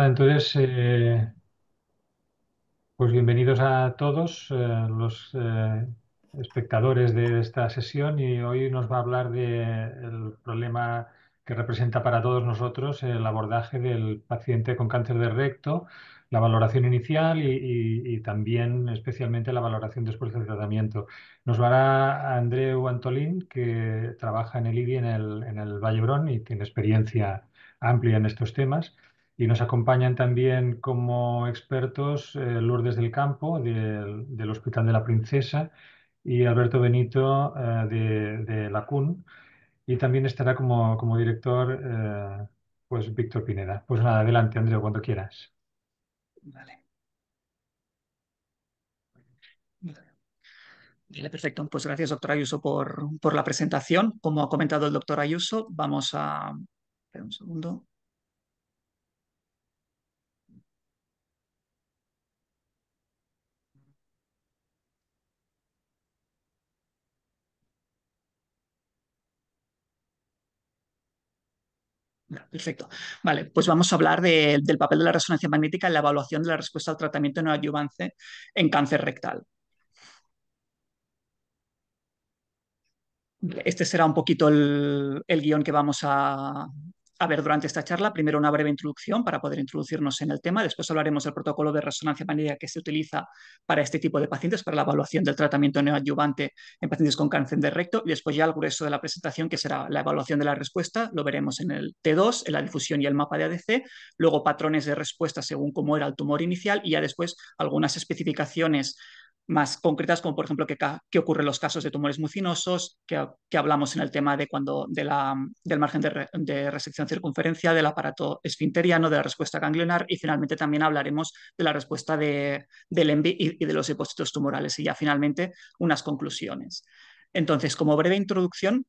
Entonces, pues bienvenidos a todos los espectadores de esta sesión y hoy nos va a hablar del problema que representa para todos nosotros el abordaje del paciente con cáncer de recto, la valoración inicial y también especialmente la valoración después del tratamiento. Nos va a dar Andreu Antolín, que trabaja en el IBI en el Vall d'Hebron y tiene experiencia amplia en estos temas. Y nos acompañan también como expertos Lourdes del Campo del Hospital de la Princesa y Alberto Benito de la CUN. Y también estará como director pues Víctor Pineda. Pues nada, adelante, Andreu, cuando quieras. Vale, vale, perfecto. Pues gracias, doctor Ayuso, por la presentación. Como ha comentado el doctor Ayuso, vamos a... Espera un segundo. Perfecto. Vale, pues vamos a hablar del papel de la resonancia magnética en la evaluación de la respuesta al tratamiento neoadyuvante en cáncer rectal. Este será un poquito el guión que vamos a ver durante esta charla. Primero una breve introducción para poder introducirnos en el tema. Después hablaremos del protocolo de resonancia magnética que se utiliza para este tipo de pacientes, para la evaluación del tratamiento neoadyuvante en pacientes con cáncer de recto. Y después ya el grueso de la presentación, que será la evaluación de la respuesta. Lo veremos en el T2, en la difusión y el mapa de ADC. Luego patrones de respuesta según cómo era el tumor inicial y ya después algunas especificaciones más concretas, como por ejemplo qué ocurre en los casos de tumores mucinosos, que hablamos en el tema del margen de resección circunferencial, del aparato esfinteriano, de la respuesta ganglionar y finalmente también hablaremos de la respuesta del ENVI y de los depósitos tumorales y ya finalmente unas conclusiones. Entonces, como breve introducción,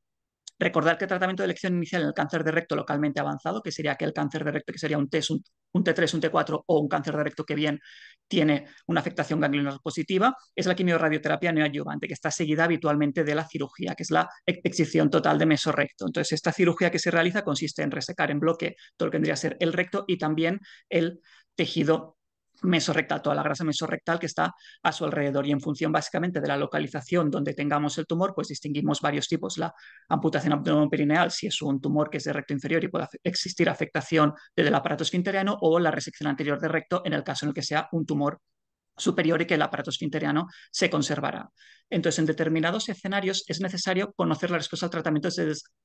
recordar que el tratamiento de elección inicial en el cáncer de recto localmente avanzado, que sería aquel cáncer de recto que sería un T3, un T4 o un cáncer de recto que bien tiene una afectación ganglionar positiva, es la quimiorradioterapia neoadyuvante, que está seguida habitualmente de la cirugía, que es la excisión total de mesorrecto. Entonces, esta cirugía que se realiza consiste en resecar en bloque todo lo que vendría a ser el recto y también el tejido mesorrectal, toda la grasa mesorrectal que está a su alrededor y en función básicamente de la localización donde tengamos el tumor, pues distinguimos varios tipos. La amputación abdominoperineal, si es un tumor que es de recto inferior y puede existir afectación del aparato esfinteriano, o la resección anterior de recto en el caso en el que sea un tumor superior y que el aparato esfinteriano se conservará. Entonces, en determinados escenarios es necesario conocer la respuesta al tratamiento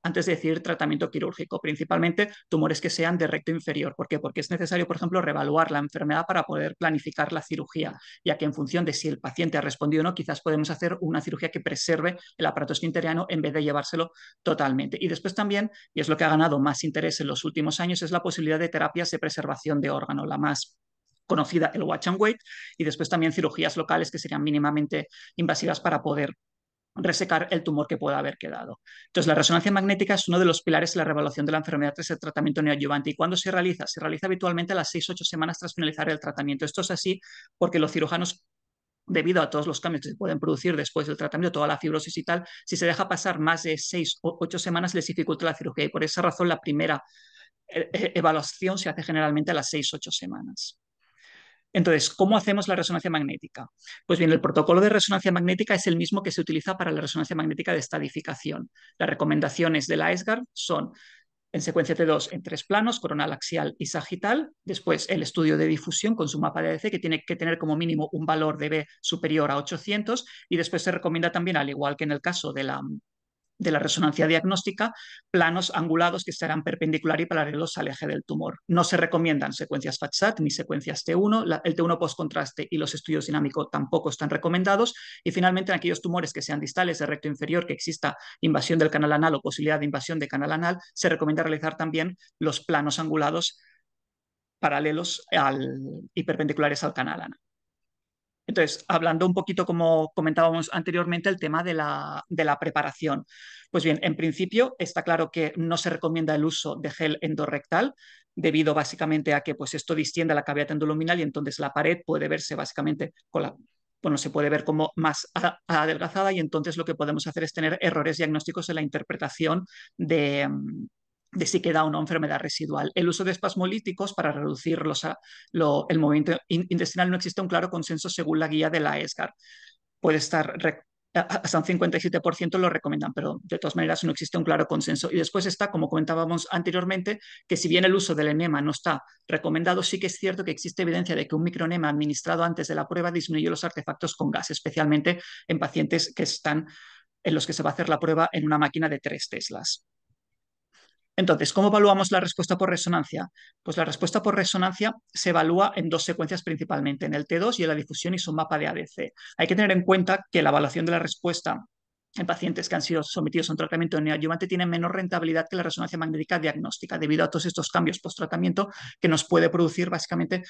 antes de decidir tratamiento quirúrgico, principalmente tumores que sean de recto inferior. ¿Por qué? Porque es necesario, por ejemplo, reevaluar la enfermedad para poder planificar la cirugía, ya que en función de si el paciente ha respondido o no, quizás podemos hacer una cirugía que preserve el aparato esfinteriano en vez de llevárselo totalmente. Y después también, y es lo que ha ganado más interés en los últimos años, es la posibilidad de terapias de preservación de órgano. La más conocida, el watch and wait, y después también cirugías locales que serían mínimamente invasivas para poder resecar el tumor que pueda haber quedado. Entonces, la resonancia magnética es uno de los pilares de la revaluación de la enfermedad tras el tratamiento neoadyuvante. ¿Y cuándo se realiza? Se realiza habitualmente a las 6 o 8 semanas tras finalizar el tratamiento. Esto es así porque los cirujanos, debido a todos los cambios que se pueden producir después del tratamiento, toda la fibrosis y tal, si se deja pasar más de 6 o 8 semanas les dificulta la cirugía y por esa razón la primera evaluación se hace generalmente a las 6 o 8 semanas. Entonces, ¿cómo hacemos la resonancia magnética? Pues bien, el protocolo de resonancia magnética es el mismo que se utiliza para la resonancia magnética de estadificación. Las recomendaciones de la ESGAR son en secuencia T2 en 3 planos, coronal, axial y sagital. Después el estudio de difusión con su mapa de ADC que tiene que tener como mínimo un valor de B superior a 800 y después se recomienda también, al igual que en el caso de la resonancia diagnóstica, planos angulados que estarán perpendicular y paralelos al eje del tumor. No se recomiendan secuencias FATSAT ni secuencias T1, el T1 post-contraste y los estudios dinámicos tampoco están recomendados. Y finalmente, en aquellos tumores que sean distales de recto inferior, que exista invasión del canal anal o posibilidad de invasión de canal anal, se recomienda realizar también los planos angulados paralelos y perpendiculares al canal anal. Entonces, hablando un poquito, como comentábamos anteriormente, el tema de la preparación. Pues bien, en principio está claro que no se recomienda el uso de gel endorrectal, debido básicamente a que pues, esto distiende la cavidad endoluminal y entonces la pared puede verse básicamente bueno, se puede ver como más adelgazada y entonces lo que podemos hacer es tener errores diagnósticos en la interpretación de, de si queda o no enfermedad residual. El uso de espasmolíticos para reducir el movimiento intestinal no existe un claro consenso según la guía de la ESGAR. Puede estar hasta un 57% lo recomiendan, pero de todas maneras no existe un claro consenso. Y después está, como comentábamos anteriormente, que si bien el uso del enema no está recomendado, sí que es cierto que existe evidencia de que un microenema administrado antes de la prueba disminuyó los artefactos con gas, especialmente en pacientes que están en los que se va a hacer la prueba en una máquina de 3 teslas. Entonces, ¿cómo evaluamos la respuesta por resonancia? Pues la respuesta por resonancia se evalúa en 2 secuencias principalmente, en el T2 y en la difusión y su mapa de ADC. Hay que tener en cuenta que la evaluación de la respuesta en pacientes que han sido sometidos a un tratamiento neoadyuvante tiene menor rentabilidad que la resonancia magnética diagnóstica, debido a todos estos cambios post-tratamiento que nos puede producir básicamente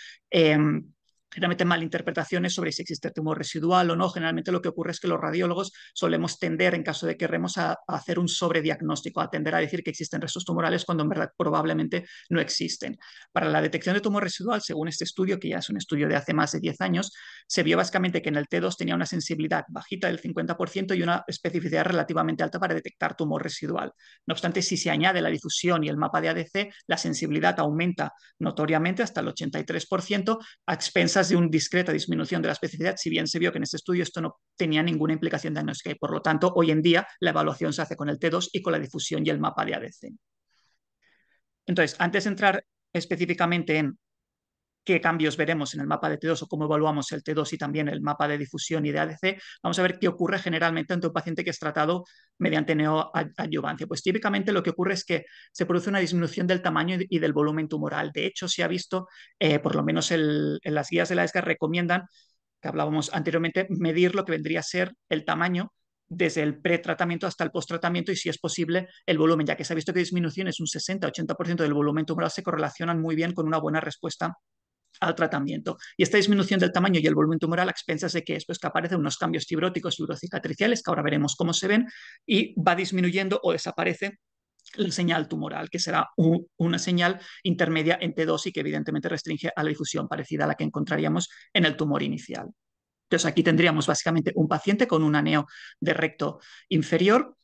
generalmente malinterpretaciones sobre si existe tumor residual o no. Generalmente lo que ocurre es que los radiólogos solemos tender, en caso de que queremos, a hacer un sobrediagnóstico, a tender a decir que existen restos tumorales cuando en verdad probablemente no existen. Para la detección de tumor residual, según este estudio, que ya es un estudio de hace más de 10 años, se vio básicamente que en el T2 tenía una sensibilidad bajita del 50% y una especificidad relativamente alta para detectar tumor residual. No obstante, si se añade la difusión y el mapa de ADC, la sensibilidad aumenta notoriamente hasta el 83%, a expensas de una discreta disminución de la especificidad, si bien se vio que en este estudio esto no tenía ninguna implicación diagnóstica y por lo tanto hoy en día la evaluación se hace con el T2 y con la difusión y el mapa de ADC. Entonces, antes de entrar específicamente en qué cambios veremos en el mapa de T2 o cómo evaluamos el T2 y también el mapa de difusión y de ADC, vamos a ver qué ocurre generalmente ante un paciente que es tratado mediante neoadyuvancia. Pues típicamente lo que ocurre es que se produce una disminución del tamaño y del volumen tumoral. De hecho, se ha visto, por lo menos en las guías de la ESGAR recomiendan, que hablábamos anteriormente, medir lo que vendría a ser el tamaño desde el pretratamiento hasta el posttratamiento y, si es posible, el volumen, ya que se ha visto que disminuciones un 60-80% del volumen tumoral se correlacionan muy bien con una buena respuesta al tratamiento. Y esta disminución del tamaño y el volumen tumoral a expensas de que es, pues, que aparecen unos cambios fibróticos, fibrocicatriciales, que ahora veremos cómo se ven, y va disminuyendo o desaparece la señal tumoral, que será una señal intermedia en T2 y que evidentemente restringe a la difusión parecida a la que encontraríamos en el tumor inicial. Entonces aquí tendríamos básicamente un paciente con un aneo de recto inferior,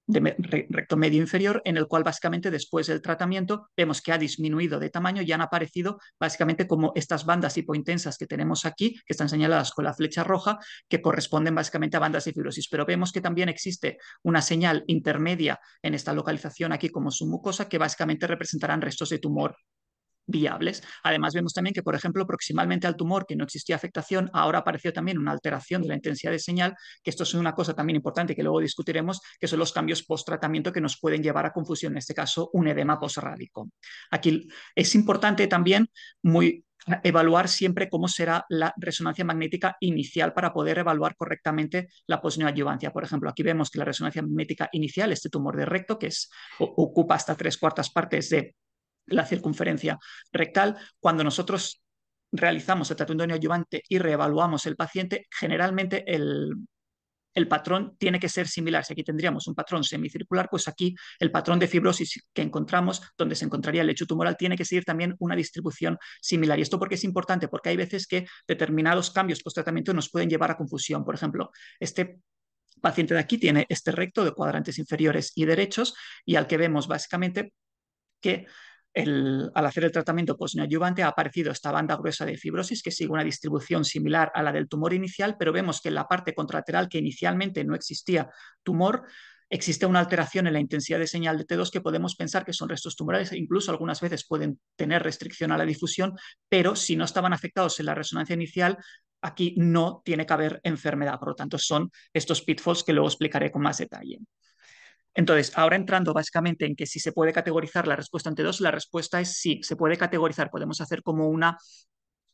de recto medio inferior, en el cual básicamente después del tratamiento vemos que ha disminuido de tamaño y han aparecido básicamente como estas bandas hipointensas que tenemos aquí, que están señaladas con la flecha roja, que corresponden básicamente a bandas de fibrosis. Pero vemos que también existe una señal intermedia en esta localización aquí como submucosa, que básicamente representarán restos de tumor viables. Además, vemos también que, por ejemplo, proximalmente al tumor, que no existía afectación, ahora apareció también una alteración de la intensidad de señal, que esto es una cosa también importante que luego discutiremos, que son los cambios post-tratamiento que nos pueden llevar a confusión, en este caso, un edema posrádico. Aquí es importante también evaluar siempre cómo será la resonancia magnética inicial para poder evaluar correctamente la posneoadyuvancia. Por ejemplo, aquí vemos que la resonancia magnética inicial, este tumor de recto, que ocupa hasta 3/4 partes de la circunferencia rectal, cuando nosotros realizamos el tratamiento neoadyuvante y reevaluamos el paciente, generalmente el patrón tiene que ser similar. Si aquí tendríamos un patrón semicircular, pues aquí el patrón de fibrosis que encontramos, donde se encontraría el lecho tumoral, tiene que seguir también una distribución similar. ¿Y esto por qué es importante? Porque hay veces que determinados cambios post-tratamiento nos pueden llevar a confusión. Por ejemplo, este paciente de aquí tiene este recto de cuadrantes inferiores y derechos, y al que vemos básicamente que al hacer el tratamiento posneoadyuvante ha aparecido esta banda gruesa de fibrosis que sigue una distribución similar a la del tumor inicial, pero vemos que en la parte contralateral, que inicialmente no existía tumor, existe una alteración en la intensidad de señal de T2 que podemos pensar que son restos tumorales e incluso algunas veces pueden tener restricción a la difusión, pero si no estaban afectados en la resonancia inicial, aquí no tiene que haber enfermedad. Por lo tanto, son estos pitfalls que luego explicaré con más detalle. Entonces, ahora entrando básicamente en que si se puede categorizar la respuesta ante dos, la respuesta es sí, se puede categorizar. Podemos hacer como una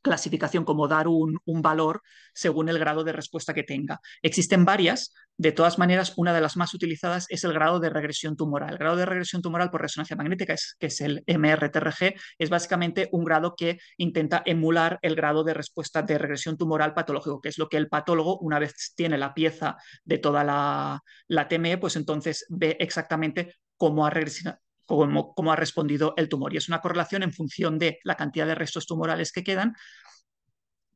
clasificación, como dar un valor según el grado de respuesta que tenga. Existen varias, de todas maneras, una de las más utilizadas es el grado de regresión tumoral. El grado de regresión tumoral por resonancia magnética, que es el MRTRG, es básicamente un grado que intenta emular el grado de respuesta de regresión tumoral patológico, que es lo que el patólogo, una vez tiene la pieza de toda la TME, pues entonces ve exactamente cómo ha respondido el tumor. Y es una correlación en función de la cantidad de restos tumorales que quedan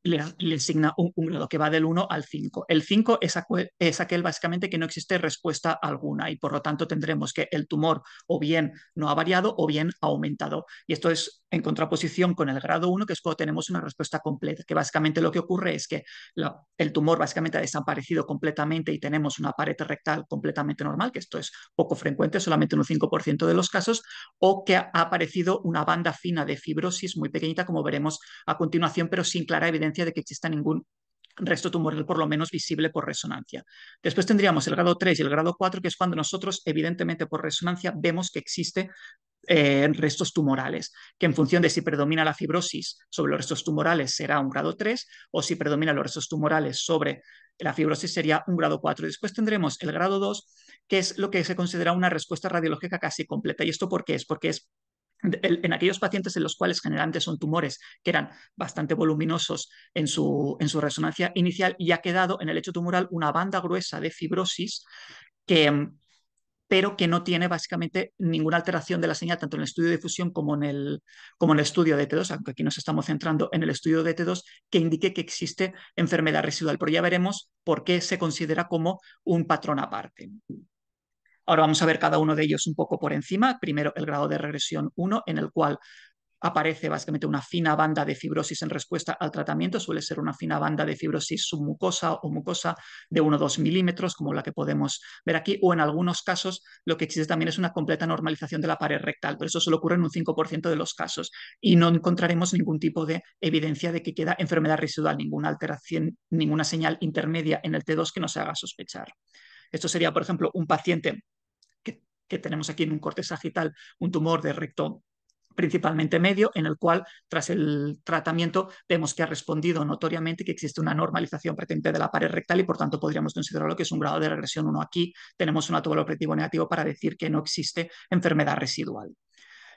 le asigna un grado que va del 1 al 5. El 5 es aquel básicamente que no existe respuesta alguna y por lo tanto tendremos que el tumor o bien no ha variado o bien ha aumentado. Y esto es en contraposición con el grado 1, que es cuando tenemos una respuesta completa, que básicamente lo que ocurre es que el tumor básicamente ha desaparecido completamente y tenemos una pared rectal completamente normal, que esto es poco frecuente, solamente en un 5% de los casos, o que ha aparecido una banda fina de fibrosis muy pequeñita, como veremos a continuación, pero sin clara evidencia de que exista ningún resto tumoral por lo menos visible por resonancia. Después tendríamos el grado 3 y el grado 4, que es cuando nosotros, evidentemente por resonancia, vemos que existe restos tumorales, que en función de si predomina la fibrosis sobre los restos tumorales será un grado 3 o si predominan los restos tumorales sobre la fibrosis sería un grado 4. Y después tendremos el grado 2, que es lo que se considera una respuesta radiológica casi completa. ¿Y esto por qué es? Porque es en aquellos pacientes en los cuales generalmente son tumores que eran bastante voluminosos en su resonancia inicial y ha quedado en el lecho tumoral una banda gruesa de fibrosis que pero que no tiene básicamente ninguna alteración de la señal, tanto en el estudio de difusión como en el estudio de T2, aunque aquí nos estamos centrando en el estudio de T2, que indique que existe enfermedad residual. Pero ya veremos por qué se considera como un patrón aparte. Ahora vamos a ver cada uno de ellos un poco por encima. Primero, el grado de regresión 1, en el cual aparece básicamente una fina banda de fibrosis en respuesta al tratamiento. Suele ser una fina banda de fibrosis submucosa o mucosa de 1 o 2 milímetros, como la que podemos ver aquí, o en algunos casos lo que existe también es una completa normalización de la pared rectal, pero eso solo ocurre en un 5% de los casos y no encontraremos ningún tipo de evidencia de que queda enfermedad residual, ninguna alteración, ninguna señal intermedia en el T2 que nos haga sospechar. Esto sería, por ejemplo, un paciente que tenemos aquí en un corte sagital, un tumor de recto principalmente medio, en el cual tras el tratamiento vemos que ha respondido notoriamente que existe una normalización pretendente de la pared rectal y por tanto podríamos considerarlo que es un grado de regresión 1. Aquí tenemos un autovalor predictivo negativo para decir que no existe enfermedad residual.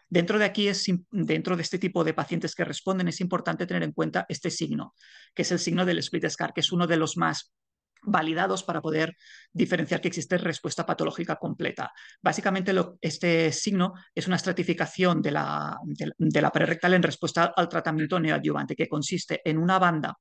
Dentro de este tipo de pacientes que responden es importante tener en cuenta este signo, que es el signo del split scar, que es uno de los más validados para poder diferenciar que existe respuesta patológica completa. Básicamente este signo es una estratificación de la pared rectal en respuesta al tratamiento neoadyuvante, que consiste en una banda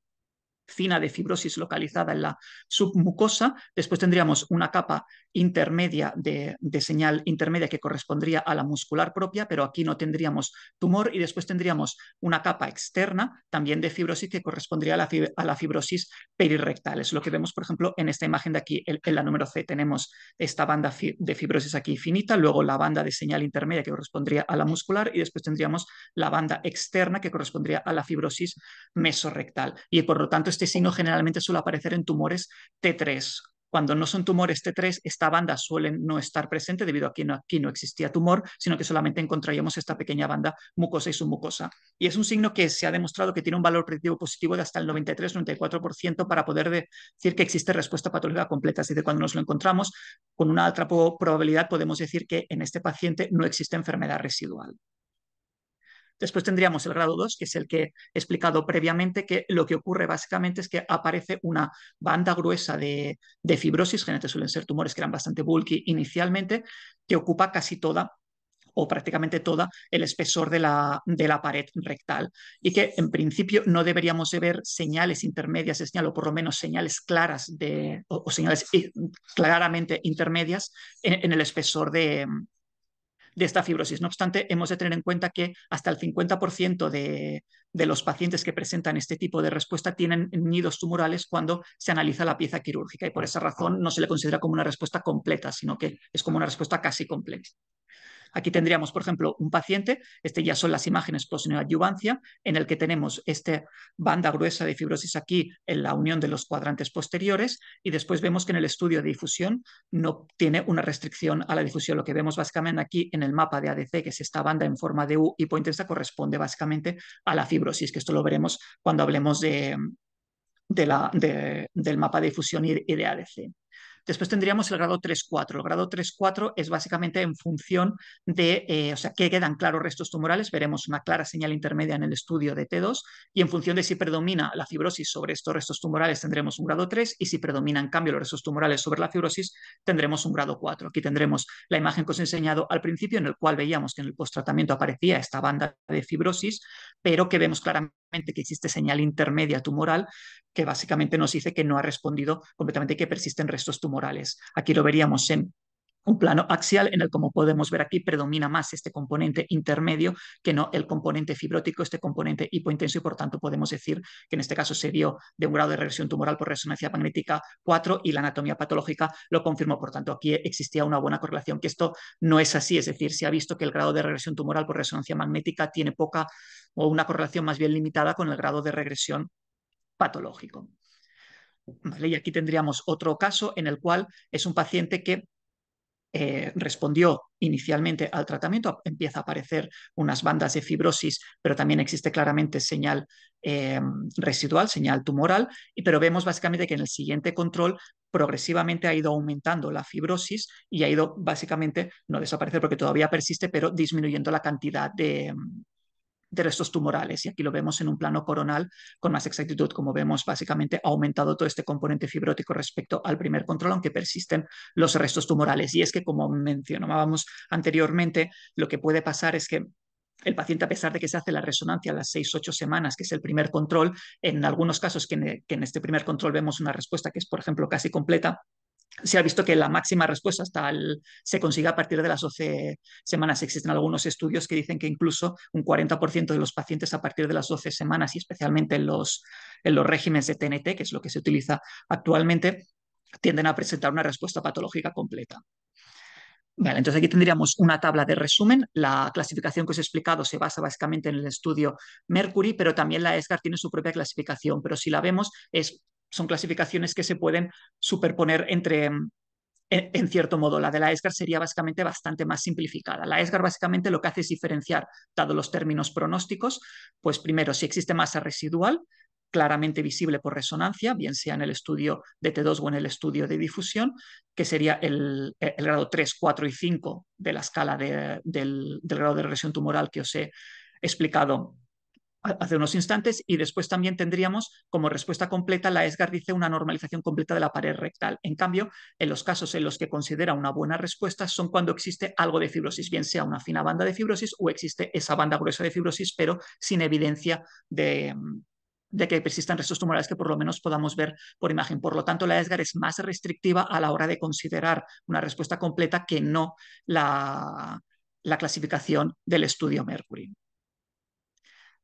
fina de fibrosis localizada en la submucosa. Después tendríamos una capa intermedia de señal intermedia que correspondría a la muscular propia, pero aquí no tendríamos tumor. Y después tendríamos una capa externa también de fibrosis que correspondría a la fibrosis perirectal. Es lo que vemos, por ejemplo, en esta imagen de aquí, en la número C. Tenemos esta banda de fibrosis aquí finita, luego la banda de señal intermedia que correspondría a la muscular y después tendríamos la banda externa que correspondría a la fibrosis mesorrectal. Y por lo tanto, este signo generalmente suele aparecer en tumores T3. Cuando no son tumores T3, esta banda suele no estar presente debido a que aquí no existía tumor, sino que solamente encontraríamos esta pequeña banda mucosa y submucosa. Y es un signo que se ha demostrado que tiene un valor predictivo positivo de hasta el 93-94% para poder decir que existe respuesta patológica completa. Es decir, cuando nos lo encontramos con una alta probabilidad podemos decir que en este paciente no existe enfermedad residual. Después tendríamos el grado 2, que es el que he explicado previamente, que lo que ocurre básicamente es que aparece una banda gruesa de fibrosis, generalmente suelen ser tumores que eran bastante bulky inicialmente, que ocupa casi toda o prácticamente toda el espesor de la pared rectal y que en principio no deberíamos de ver señales intermedias de señal o por lo menos señales claras o señales claramente intermedias en el espesor de esta fibrosis. No obstante, hemos de tener en cuenta que hasta el 50% de los pacientes que presentan este tipo de respuesta tienen nidos tumorales cuando se analiza la pieza quirúrgica y por esa razón no se le considera como una respuesta completa, sino que es como una respuesta casi completa. Aquí tendríamos, por ejemplo, un paciente, ya son las imágenes post-neoadyuvancia, en el que tenemos esta banda gruesa de fibrosis aquí en la unión de los cuadrantes posteriores y después vemos que en el estudio de difusión no tiene una restricción a la difusión. Lo que vemos básicamente aquí en el mapa de ADC, que es esta banda en forma de U hipointensa, corresponde básicamente a la fibrosis, que esto lo veremos cuando hablemos del mapa de difusión y de ADC. Después tendríamos el grado 3-4. El grado 3-4 es básicamente en función de, o sea, que quedan claros restos tumorales. Veremos una clara señal intermedia en el estudio de T2 y en función de si predomina la fibrosis sobre estos restos tumorales tendremos un grado 3 y si predominan en cambio los restos tumorales sobre la fibrosis tendremos un grado 4. Aquí tendremos la imagen que os he enseñado al principio en el cual veíamos que en el posttratamiento aparecía esta banda de fibrosis, pero que vemos claramente que existe señal intermedia tumoral que básicamente nos dice que no ha respondido completamente y que persisten restos tumorales. Aquí lo veríamos en un plano axial en el, como podemos ver aquí, predomina más este componente intermedio que no el componente fibrótico, este componente hipointenso, y por tanto podemos decir que en este caso se dio de un grado de regresión tumoral por resonancia magnética 4 y la anatomía patológica lo confirmó. Por tanto, aquí existía una buena correlación, que esto no es así, es decir, se ha visto que el grado de regresión tumoral por resonancia magnética tiene poca o una correlación más bien limitada con el grado de regresión patológico. ¿Vale? Y aquí tendríamos otro caso en el cual es un paciente que respondió inicialmente al tratamiento, empieza a aparecer unas bandas de fibrosis, pero también existe claramente señal residual, señal tumoral, pero vemos básicamente que en el siguiente control progresivamente ha ido aumentando la fibrosis y ha ido básicamente, no desaparecer porque todavía persiste, pero disminuyendo la cantidad de restos tumorales. Y aquí lo vemos en un plano coronal con más exactitud. Como vemos, básicamente ha aumentado todo este componente fibrótico respecto al primer control, aunque persisten los restos tumorales. Y es que, como mencionábamos anteriormente, lo que puede pasar es que el paciente, a pesar de que se hace la resonancia a las 6-8 semanas, que es el primer control, en algunos casos que en este primer control vemos una respuesta que es, por ejemplo, casi completa, se ha visto que la máxima respuesta se consigue a partir de las 12 semanas. Existen algunos estudios que dicen que incluso un 40% de los pacientes a partir de las 12 semanas, y especialmente en los regímenes de TNT, que es lo que se utiliza actualmente, tienden a presentar una respuesta patológica completa. Vale, entonces aquí tendríamos una tabla de resumen. La clasificación que os he explicado se basa básicamente en el estudio Mercury, pero también la ESGAR tiene su propia clasificación, pero si la vemos son clasificaciones que se pueden superponer en cierto modo. La de la ESGAR sería básicamente bastante más simplificada. La ESGAR básicamente lo que hace es diferenciar, dado los términos pronósticos, pues primero, si existe masa residual, claramente visible por resonancia, bien sea en el estudio de T2 o en el estudio de difusión, que sería el grado 3, 4 y 5 de la escala del grado de regresión tumoral que os he explicado hace unos instantes, y después también tendríamos como respuesta completa, la ESGAR dice una normalización completa de la pared rectal. En cambio, en los casos en los que considera una buena respuesta son cuando existe algo de fibrosis, bien sea una fina banda de fibrosis o existe esa banda gruesa de fibrosis, pero sin evidencia de que persistan restos tumorales que por lo menos podamos ver por imagen. Por lo tanto, la ESGAR es más restrictiva a la hora de considerar una respuesta completa que no la clasificación del estudio Mercury.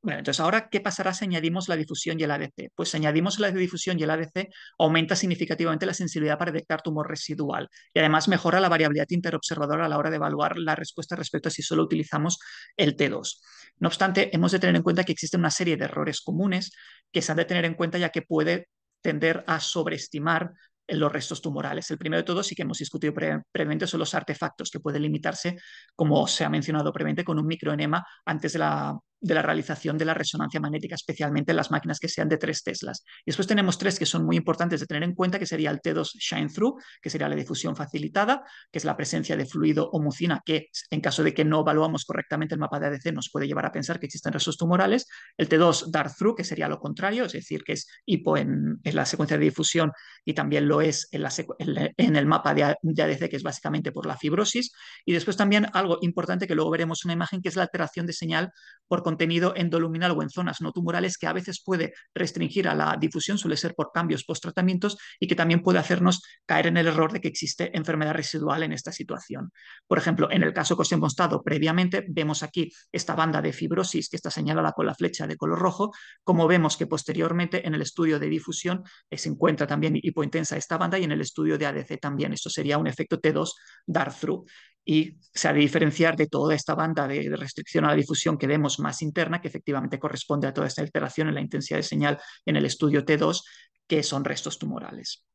Bueno, entonces ahora, ¿qué pasará si añadimos la difusión y el ADC? Pues si añadimos la difusión y el ADC, aumenta significativamente la sensibilidad para detectar tumor residual y además mejora la variabilidad interobservadora a la hora de evaluar la respuesta respecto a si solo utilizamos el T2. No obstante, hemos de tener en cuenta que existe una serie de errores comunes que se han de tener en cuenta, ya que puede tender a sobreestimar los restos tumorales. El primero de todos, sí que hemos discutido previamente, son los artefactos, que pueden limitarse, como se ha mencionado previamente, con un microenema antes de la realización de la resonancia magnética, especialmente en las máquinas que sean de 3 teslas. Y después tenemos 3 que son muy importantes de tener en cuenta, que sería el T2 shine through, que sería la difusión facilitada, que es la presencia de fluido o mucina, que en caso de que no evaluamos correctamente el mapa de ADC nos puede llevar a pensar que existen restos tumorales. El T2 dark through, que sería lo contrario, es decir, que es hipo en la secuencia de difusión y también lo es en el mapa de ADC, que es básicamente por la fibrosis. Y después también algo importante que luego veremos en una imagen, que es la alteración de señal por contenido endoluminal o en zonas no tumorales, que a veces puede restringir a la difusión, suele ser por cambios post-tratamientos, y que también puede hacernos caer en el error de que existe enfermedad residual en esta situación. Por ejemplo, en el caso que os he mostrado previamente, vemos aquí esta banda de fibrosis que está señalada con la flecha de color rojo, como vemos que posteriormente en el estudio de difusión se encuentra también hipointensa esta banda, y en el estudio de ADC también. Esto sería un efecto T2 dark through. Y se ha de diferenciar de toda esta banda de restricción a la difusión que vemos más interna, que efectivamente corresponde a toda esta alteración en la intensidad de señal en el estudio T2, que son restos tumorales.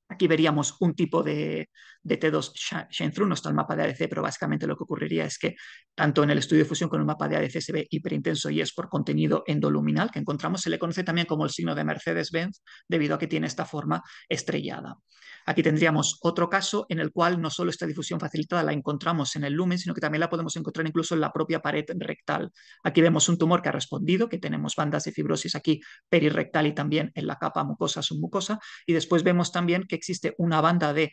Aquí veríamos un tipo de T2 shine-through, no está el mapa de ADC, pero básicamente lo que ocurriría es que tanto en el estudio de fusión como en el mapa de ADC se ve hiperintenso, y es por contenido endoluminal que encontramos. Se le conoce también como el signo de Mercedes-Benz, debido a que tiene esta forma estrellada. Aquí tendríamos otro caso en el cual no solo esta difusión facilitada la encontramos en el lumen, sino que también la podemos encontrar incluso en la propia pared rectal. Aquí vemos un tumor que ha respondido, que tenemos bandas de fibrosis aquí perirrectal y también en la capa mucosa submucosa, y después vemos también que existe una banda de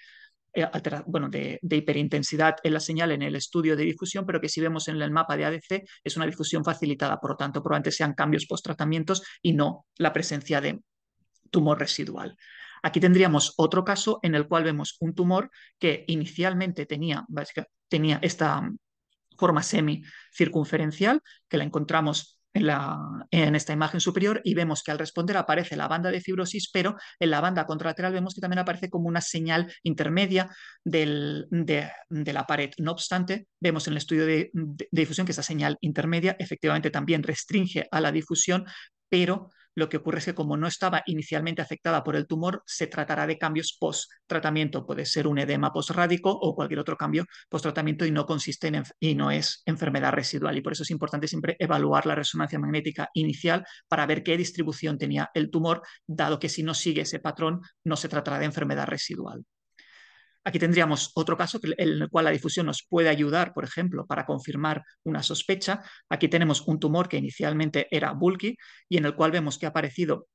de hiperintensidad en la señal en el estudio de difusión, pero que si vemos en el mapa de ADC es una difusión facilitada, por lo tanto probablemente sean cambios post-tratamientos y no la presencia de tumor residual. Aquí tendríamos otro caso en el cual vemos un tumor que inicialmente tenía esta forma semicircunferencial, que la encontramos en esta imagen superior, y vemos que al responder aparece la banda de fibrosis, pero en la banda contralateral vemos que también aparece como una señal intermedia de la pared. No obstante, vemos en el estudio de difusión que esa señal intermedia efectivamente también restringe a la difusión, pero lo que ocurre es que como no estaba inicialmente afectada por el tumor, se tratará de cambios post-tratamiento. Puede ser un edema post-rádico o cualquier otro cambio post-tratamiento y no consiste y no es enfermedad residual. Y por eso es importante siempre evaluar la resonancia magnética inicial para ver qué distribución tenía el tumor, dado que si no sigue ese patrón, no se tratará de enfermedad residual. Aquí tendríamos otro caso en el cual la difusión nos puede ayudar, por ejemplo, para confirmar una sospecha. Aquí tenemos un tumor que inicialmente era bulky y en el cual vemos que ha aparecido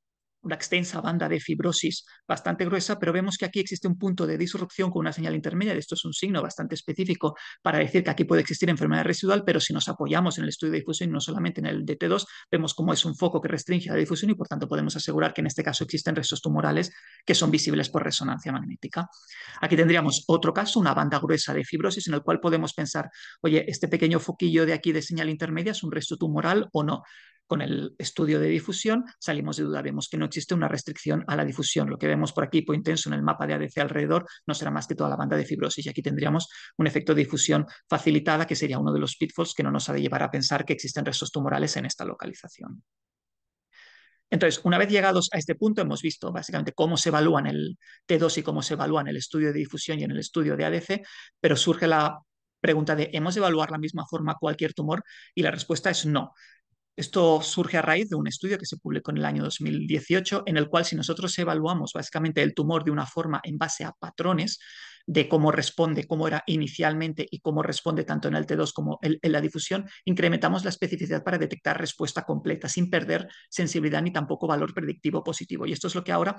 una extensa banda de fibrosis bastante gruesa, pero vemos que aquí existe un punto de disrupción con una señal intermedia. Esto es un signo bastante específico para decir que aquí puede existir enfermedad residual, pero si nos apoyamos en el estudio de difusión, no solamente en el DT2, vemos cómo es un foco que restringe la difusión y por tanto podemos asegurar que en este caso existen restos tumorales que son visibles por resonancia magnética. Aquí tendríamos otro caso, una banda gruesa de fibrosis en el cual podemos pensar, oye, este pequeño foquillo de aquí de señal intermedia es un resto tumoral o no. Con el estudio de difusión salimos de duda, vemos que no existe una restricción a la difusión. Lo que vemos por aquí, por intenso en el mapa de ADC alrededor, no será más que toda la banda de fibrosis. Y aquí tendríamos un efecto de difusión facilitada, que sería uno de los pitfalls que no nos ha de llevar a pensar que existen restos tumorales en esta localización. Entonces, una vez llegados a este punto, hemos visto básicamente cómo se evalúa en el T2 y cómo se evalúa en el estudio de difusión y en el estudio de ADC, pero surge la pregunta de, ¿hemos de evaluar la misma forma cualquier tumor? Y la respuesta es no. Esto surge a raíz de un estudio que se publicó en el año 2018, en el cual si nosotros evaluamos básicamente el tumor de una forma en base a patrones de cómo responde, cómo era inicialmente y cómo responde tanto en el T2 como en la difusión, incrementamos la especificidad para detectar respuesta completa sin perder sensibilidad ni tampoco valor predictivo positivo. Y esto es lo que ahora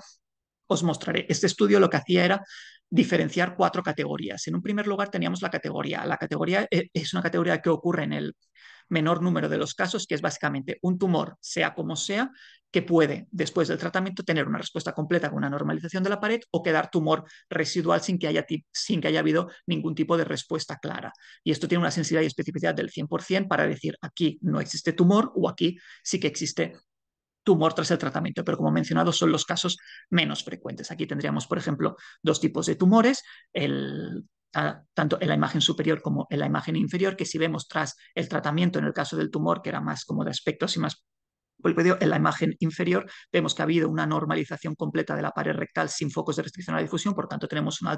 os mostraré. Este estudio lo que hacía era diferenciar 4 categorías. En un primer lugar teníamos la categoría. La categoría es una categoría que ocurre en el menor número de los casos, que es básicamente un tumor, sea como sea, que puede, después del tratamiento, tener una respuesta completa con una normalización de la pared o quedar tumor residual sin que haya habido ningún tipo de respuesta clara. Y esto tiene una sensibilidad y especificidad del 100% para decir aquí no existe tumor o aquí sí que existe tumor tras el tratamiento, pero como he mencionado son los casos menos frecuentes. Aquí tendríamos, por ejemplo, 2 tipos de tumores, tanto en la imagen superior como en la imagen inferior, que si vemos tras el tratamiento en el caso del tumor, que era más como de aspecto así más pulpídeo, en la imagen inferior vemos que ha habido una normalización completa de la pared rectal sin focos de restricción a la difusión, por tanto tenemos una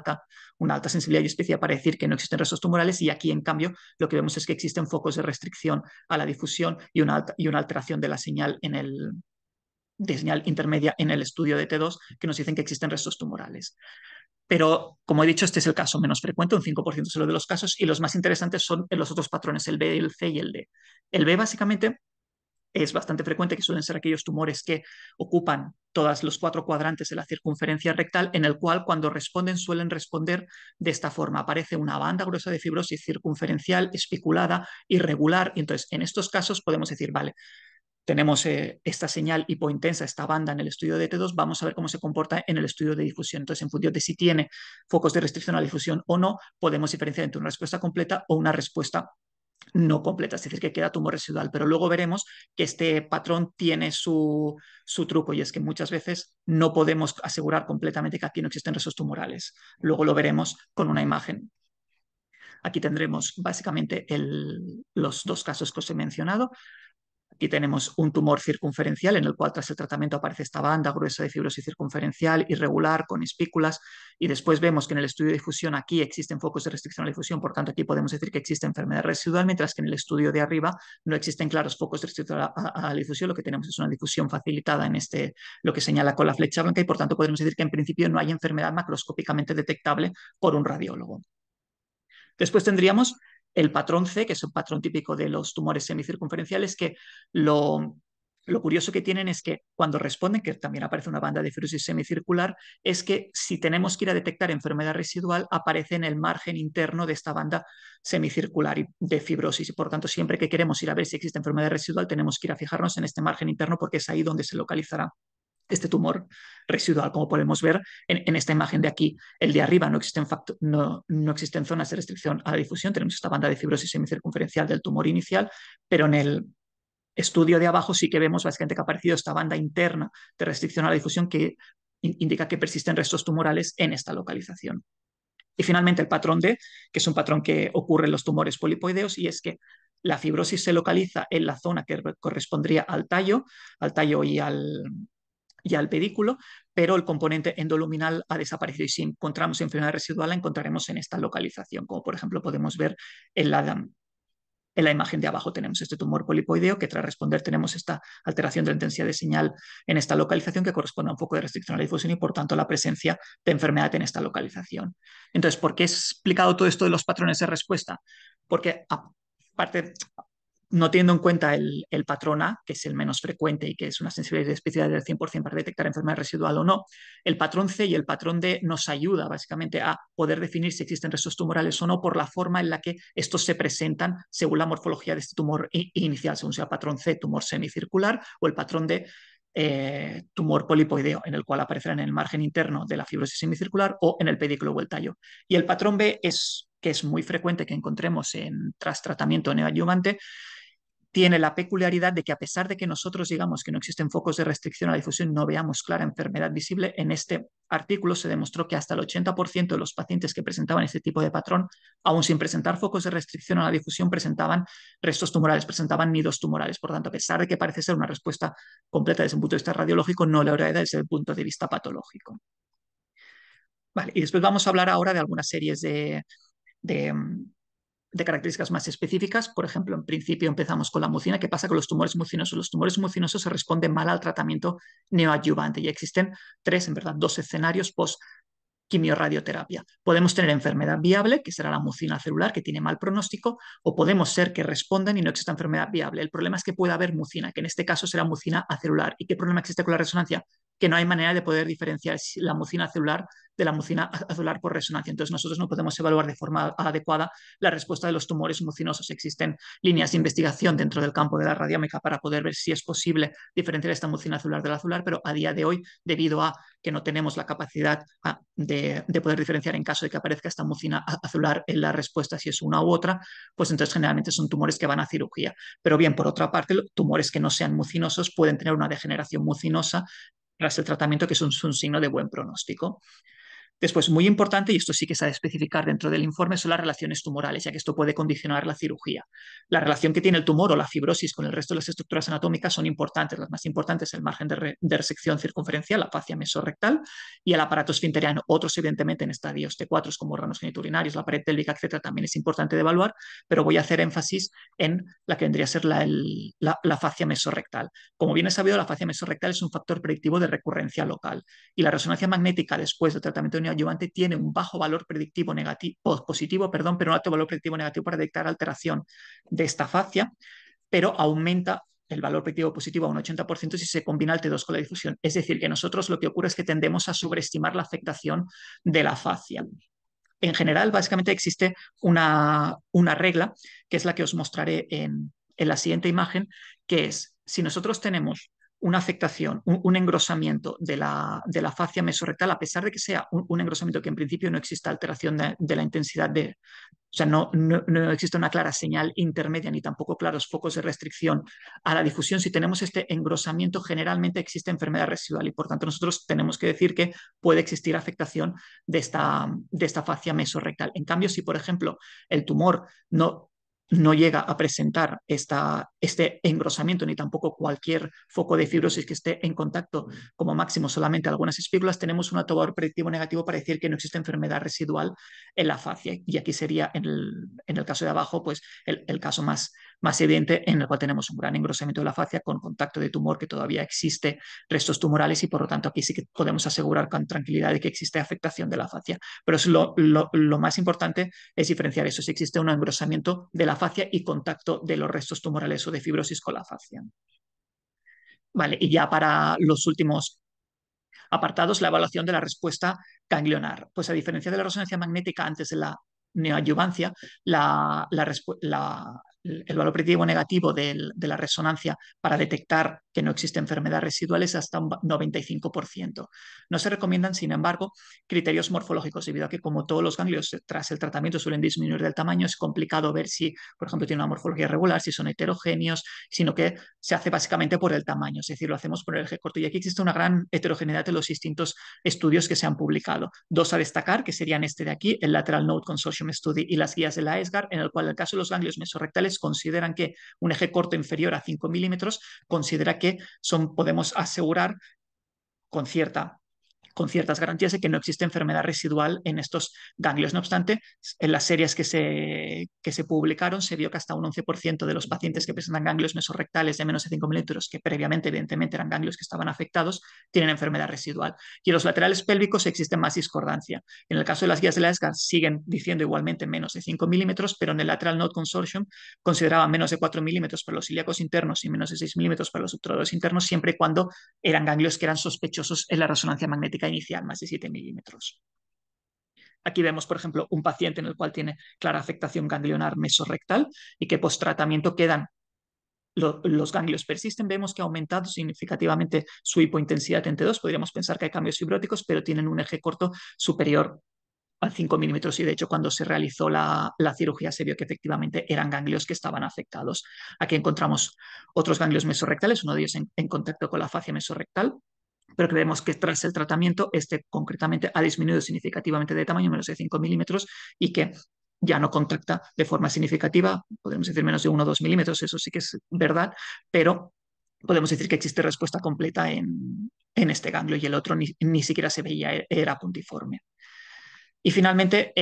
alta sensibilidad y especificidad para decir que no existen restos tumorales, y aquí en cambio lo que vemos es que existen focos de restricción a la difusión y una alteración de la señal de señal intermedia en el estudio de T2 que nos dicen que existen restos tumorales. Pero, como he dicho, este es el caso menos frecuente, un 5% solo de los casos, y los más interesantes son los otros patrones, el B, el C y el D. El B básicamente es bastante frecuente, que suelen ser aquellos tumores que ocupan todos los 4 cuadrantes de la circunferencia rectal, en el cual cuando responden suelen responder de esta forma. Aparece una banda gruesa de fibrosis circunferencial, espiculada, irregular, y entonces en estos casos podemos decir, vale, tenemos esta señal hipointensa, esta banda en el estudio de T2, vamos a ver cómo se comporta en el estudio de difusión. Entonces, en función de si tiene focos de restricción a la difusión o no, podemos diferenciar entre una respuesta completa o una respuesta no completa, es decir, que queda tumor residual. Pero luego veremos que este patrón tiene su truco, y es que muchas veces no podemos asegurar completamente que aquí no existen restos tumorales. Luego lo veremos con una imagen. Aquí tendremos básicamente los 2 casos que os he mencionado. Aquí tenemos un tumor circunferencial en el cual tras el tratamiento aparece esta banda gruesa de fibrosis circunferencial, irregular, con espículas, y después vemos que en el estudio de difusión aquí existen focos de restricción a la difusión, por tanto aquí podemos decir que existe enfermedad residual, mientras que en el estudio de arriba no existen claros focos de restricción a la difusión, lo que tenemos es una difusión facilitada en lo que señala con la flecha blanca, y por tanto podemos decir que en principio no hay enfermedad macroscópicamente detectable por un radiólogo. Después tendríamos el patrón C, que es un patrón típico de los tumores semicircunferenciales, que lo Lo curioso que tienen es que cuando responden, que también aparece una banda de fibrosis semicircular, es que si tenemos que ir a detectar enfermedad residual, aparece en el margen interno de esta banda semicircular de fibrosis. Y por tanto, siempre que queremos ir a ver si existe enfermedad residual, tenemos que ir a fijarnos en este margen interno porque es ahí donde se localizará este tumor residual. Como podemos ver en esta imagen de aquí, el de arriba no existen zonas de restricción a la difusión, tenemos esta banda de fibrosis semicircunferencial del tumor inicial, pero en el estudio de abajo sí que vemos básicamente que ha aparecido esta banda interna de restricción a la difusión que indica que persisten restos tumorales en esta localización. Y finalmente el patrón D, que es un patrón que ocurre en los tumores polipoideos, y es que la fibrosis se localiza en la zona que correspondría al tallo y al pedículo, pero el componente endoluminal ha desaparecido y si encontramos enfermedad residual la encontraremos en esta localización, como por ejemplo podemos ver en la imagen de abajo tenemos este tumor polipoideo que tras responder tenemos esta alteración de la intensidad de señal en esta localización que corresponde a un foco de restricción a la difusión y por tanto la presencia de enfermedad en esta localización. Entonces, ¿por qué he explicado todo esto de los patrones de respuesta? Porque aparte, no teniendo en cuenta el patrón A, que es el menos frecuente y que es una sensibilidad y especificidad del 100% para detectar enfermedad residual o no, el patrón C y el patrón D nos ayuda básicamente a poder definir si existen restos tumorales o no por la forma en la que estos se presentan según la morfología de este tumor inicial, según sea el patrón C, tumor semicircular, o el patrón D, tumor polipoideo, en el cual aparecerá en el margen interno de la fibrosis semicircular o en el pedículo o el tallo. Y el patrón B que es muy frecuente que encontremos tras tratamiento neoadyuvante, tiene la peculiaridad de que a pesar de que nosotros digamos que no existen focos de restricción a la difusión, no veamos clara enfermedad visible, en este artículo se demostró que hasta el 80% de los pacientes que presentaban este tipo de patrón, aún sin presentar focos de restricción a la difusión, presentaban restos tumorales, presentaban nidos tumorales. Por tanto, a pesar de que parece ser una respuesta completa desde un punto de vista radiológico, no lo era desde el punto de vista patológico. Vale, y después vamos a hablar ahora de algunas series de de características más específicas. Por ejemplo, en principio empezamos con la mucina. ¿Qué pasa con los tumores mucinosos? Los tumores mucinosos se responden mal al tratamiento neoadyuvante y existen tres, en verdad, dos escenarios post quimiorradioterapia. Podemos tener enfermedad viable, que será la mucina celular, que tiene mal pronóstico, o podemos ser que respondan y no exista enfermedad viable. El problema es que puede haber mucina, que en este caso será mucina acelular. ¿Y qué problema existe con la resonancia? Que no hay manera de poder diferenciar la mucina celular de la mucina azular por resonancia. Entonces nosotros no podemos evaluar de forma adecuada la respuesta de los tumores mucinosos. Existen líneas de investigación dentro del campo de la radiómica para poder ver si es posible diferenciar esta mucina azular de la azular, pero a día de hoy, debido a que no tenemos la capacidad de poder diferenciar en caso de que aparezca esta mucina azular en la respuesta, si es una u otra, pues entonces generalmente son tumores que van a cirugía. Pero bien, por otra parte, tumores que no sean mucinosos pueden tener una degeneración mucinosa tras el tratamiento, que es un signo de buen pronóstico. Después, muy importante, y esto sí que se ha de especificar dentro del informe, son las relaciones tumorales, ya que esto puede condicionar la cirugía. La relación que tiene el tumor o la fibrosis con el resto de las estructuras anatómicas son importantes. Las más importantes, el margen de resección circunferencial, la fascia mesorrectal, y el aparato esfinteriano. Otros, evidentemente, en estadios T4, como órganos genitourinarios, la pared pélvica, etcétera, también es importante de evaluar, pero voy a hacer énfasis en la que vendría a ser la fascia mesorrectal. Como bien es sabido, la fascia mesorrectal es un factor predictivo de recurrencia local, y la resonancia magnética después del tratamiento neoadyuvante tiene un bajo valor predictivo positivo, pero un alto valor predictivo negativo para detectar alteración de esta fascia, pero aumenta el valor predictivo positivo a un 80% si se combina el T2 con la difusión. Es decir, que nosotros lo que ocurre es que tendemos a sobreestimar la afectación de la fascia. En general, básicamente existe una regla, que es la que os mostraré en la siguiente imagen, que es, si nosotros tenemos una afectación, un engrosamiento de la fascia mesorrectal, a pesar de que sea un engrosamiento que en principio no exista alteración de la intensidad o sea, no existe una clara señal intermedia ni tampoco claros focos de restricción a la difusión. Si tenemos este engrosamiento, generalmente existe enfermedad residual y por tanto nosotros tenemos que decir que puede existir afectación de esta fascia mesorrectal. En cambio, si por ejemplo el tumor no llega a presentar este engrosamiento ni tampoco cualquier foco de fibrosis que esté en contacto, como máximo solamente algunas espículas, tenemos un alto valor predictivo negativo para decir que no existe enfermedad residual en la fascia. Y aquí sería en el caso de abajo, pues el caso más evidente, en el cual tenemos un gran engrosamiento de la fascia con contacto de tumor, que todavía existe restos tumorales y por lo tanto aquí sí que podemos asegurar con tranquilidad de que existe afectación de la fascia. Pero es lo más importante es diferenciar eso, si existe un engrosamiento de la fascia y contacto de los restos tumorales o de fibrosis con la fascia. Vale, y ya para los últimos apartados, la evaluación de la respuesta ganglionar. Pues a diferencia de la resonancia magnética antes de la neoadyuvancia, el valor predictivo negativo de la resonancia para detectar que no existe enfermedad residual es hasta un 95%. No se recomiendan, sin embargo, criterios morfológicos, debido a que como todos los ganglios tras el tratamiento suelen disminuir del tamaño, es complicado ver si, por ejemplo, tiene una morfología irregular, si son heterogéneos, sino que se hace básicamente por el tamaño, es decir, lo hacemos por el eje corto. Y aquí existe una gran heterogeneidad de los distintos estudios que se han publicado. Dos a destacar, que serían este de aquí, el Lateral Node Consortium Study y las guías de la ESGAR, en el cual, en el caso de los ganglios mesorrectales, consideran que un eje corto inferior a 5 milímetros considera que podemos asegurar con ciertas garantías de que no existe enfermedad residual en estos ganglios. No obstante, en las series que se publicaron se vio que hasta un 11% de los pacientes que presentan ganglios mesorrectales de menos de 5 milímetros, que previamente evidentemente eran ganglios que estaban afectados, tienen enfermedad residual. Y en los laterales pélvicos existe más discordancia. En el caso de las guías de la ESGAR siguen diciendo igualmente menos de 5 milímetros, pero en el Lateral Node Consortium consideraban menos de 4 milímetros para los ilíacos internos y menos de 6 milímetros para los subturados internos, siempre y cuando eran ganglios que eran sospechosos en la resonancia magnética inicial, más de 7 milímetros. Aquí vemos, por ejemplo, un paciente en el cual tiene clara afectación ganglionar mesorrectal y que post-tratamiento quedan los ganglios persisten, vemos que ha aumentado significativamente su hipointensidad en T2, podríamos pensar que hay cambios fibróticos, pero tienen un eje corto superior a 5 milímetros y de hecho cuando se realizó la cirugía se vio que efectivamente eran ganglios que estaban afectados. Aquí encontramos otros ganglios mesorrectales, uno de ellos en contacto con la fascia mesorrectal, pero creemos que tras el tratamiento este concretamente ha disminuido significativamente de tamaño, menos de 5 milímetros, y que ya no contracta de forma significativa, podemos decir menos de 1 o 2 milímetros, eso sí que es verdad, pero podemos decir que existe respuesta completa en este ganglio y el otro ni siquiera se veía, era puntiforme. Y finalmente,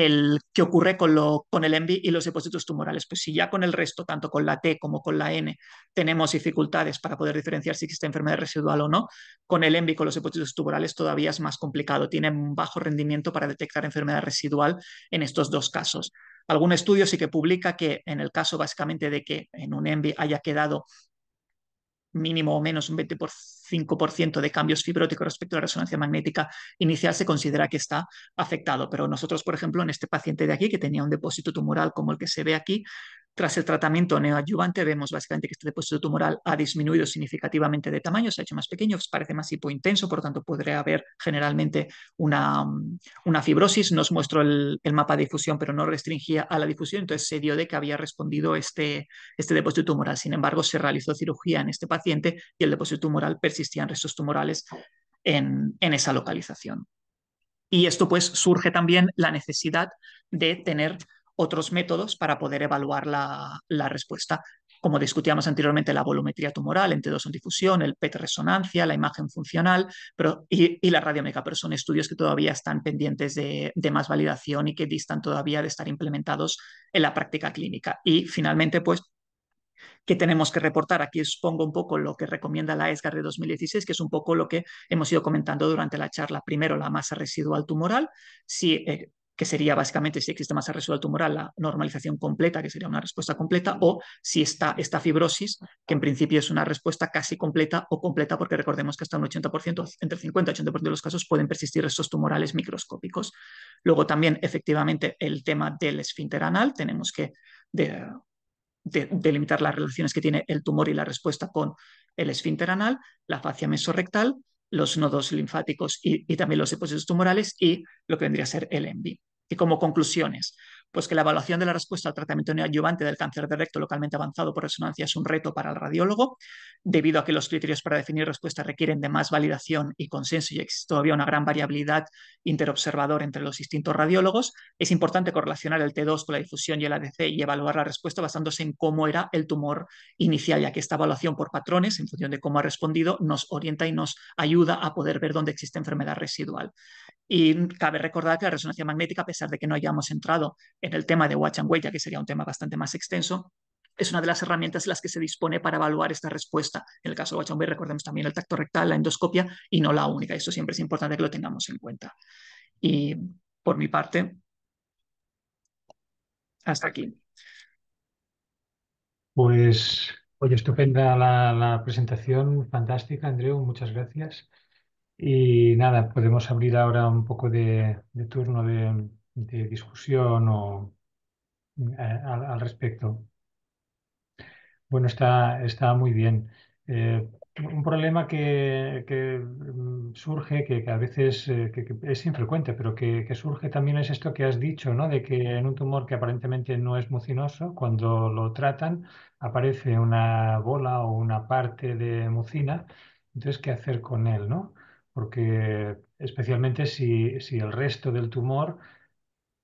¿qué ocurre con el ENVI y los depósitos tumorales? Pues si ya con el resto, tanto con la T como con la N, tenemos dificultades para poder diferenciar si existe enfermedad residual o no, con el ENVI, con los depósitos tumorales, todavía es más complicado. Tiene un bajo rendimiento para detectar enfermedad residual en estos dos casos. Algún estudio sí que publica que en el caso básicamente de que en un ENVI haya quedado mínimo o menos un 25% de cambios fibróticos respecto a la resonancia magnética inicial, se considera que está afectado. Pero nosotros, por ejemplo, en este paciente de aquí, que tenía un depósito tumoral como el que se ve aquí, tras el tratamiento neoadyuvante vemos básicamente que este depósito tumoral ha disminuido significativamente de tamaño, se ha hecho más pequeño, parece más hipointenso, por lo tanto podría haber generalmente una fibrosis. Nos mostró el mapa de difusión, pero no restringía a la difusión, entonces se dio de que había respondido este depósito tumoral. Sin embargo, se realizó cirugía en este paciente y el depósito tumoral persistía en restos tumorales en esa localización. Y esto pues surge también la necesidad de tener otros métodos para poder evaluar la respuesta. Como discutíamos anteriormente, la volumetría tumoral, en T2 en difusión, el PET resonancia, la imagen funcional y la radiométrica, pero son estudios que todavía están pendientes de más validación y que distan todavía de estar implementados en la práctica clínica. Y finalmente, pues que tenemos que reportar. Aquí os pongo un poco lo que recomienda la ESGAR de 2016, que es un poco lo que hemos ido comentando durante la charla. Primero, la masa residual tumoral, que sería básicamente si existe masa residual tumoral, la normalización completa, que sería una respuesta completa, o si está esta fibrosis, que en principio es una respuesta casi completa o completa, porque recordemos que hasta un 80%, entre 50 y 80% de los casos pueden persistir restos tumorales microscópicos. Luego también, efectivamente, el tema del esfínter anal, tenemos que delimitar las relaciones que tiene el tumor y la respuesta con el esfínter anal, la fascia mesorrectal, los nodos linfáticos y también los depósitos tumorales y lo que vendría a ser el ENVI. Y como conclusiones, pues que la evaluación de la respuesta al tratamiento neoadyuvante del cáncer de recto localmente avanzado por resonancia es un reto para el radiólogo, debido a que los criterios para definir respuesta requieren de más validación y consenso y existe todavía una gran variabilidad interobservador entre los distintos radiólogos. Es importante correlacionar el T2 con la difusión y el ADC y evaluar la respuesta basándose en cómo era el tumor inicial, ya que esta evaluación por patrones, en función de cómo ha respondido, nos orienta y nos ayuda a poder ver dónde existe enfermedad residual. Y cabe recordar que la resonancia magnética, a pesar de que no hayamos entrado en el tema de watch and wait, ya que sería un tema bastante más extenso, es una de las herramientas en las que se dispone para evaluar esta respuesta. En el caso de watch and wait, recordemos también el tacto rectal, la endoscopia y no la única. Esto siempre es importante que lo tengamos en cuenta. Y por mi parte, hasta aquí. Pues Oye, estupenda la presentación, fantástica, Andreu, muchas gracias. Y nada, podemos abrir ahora un poco de turno de discusión al respecto. Bueno, está muy bien. Un problema que surge, que a veces que es infrecuente, pero que surge también es esto que has dicho, ¿no? De que en un tumor que aparentemente no es mucinoso, cuando lo tratan, aparece una bola o una parte de mucina. Entonces, ¿qué hacer con él, no? Porque especialmente si el resto del tumor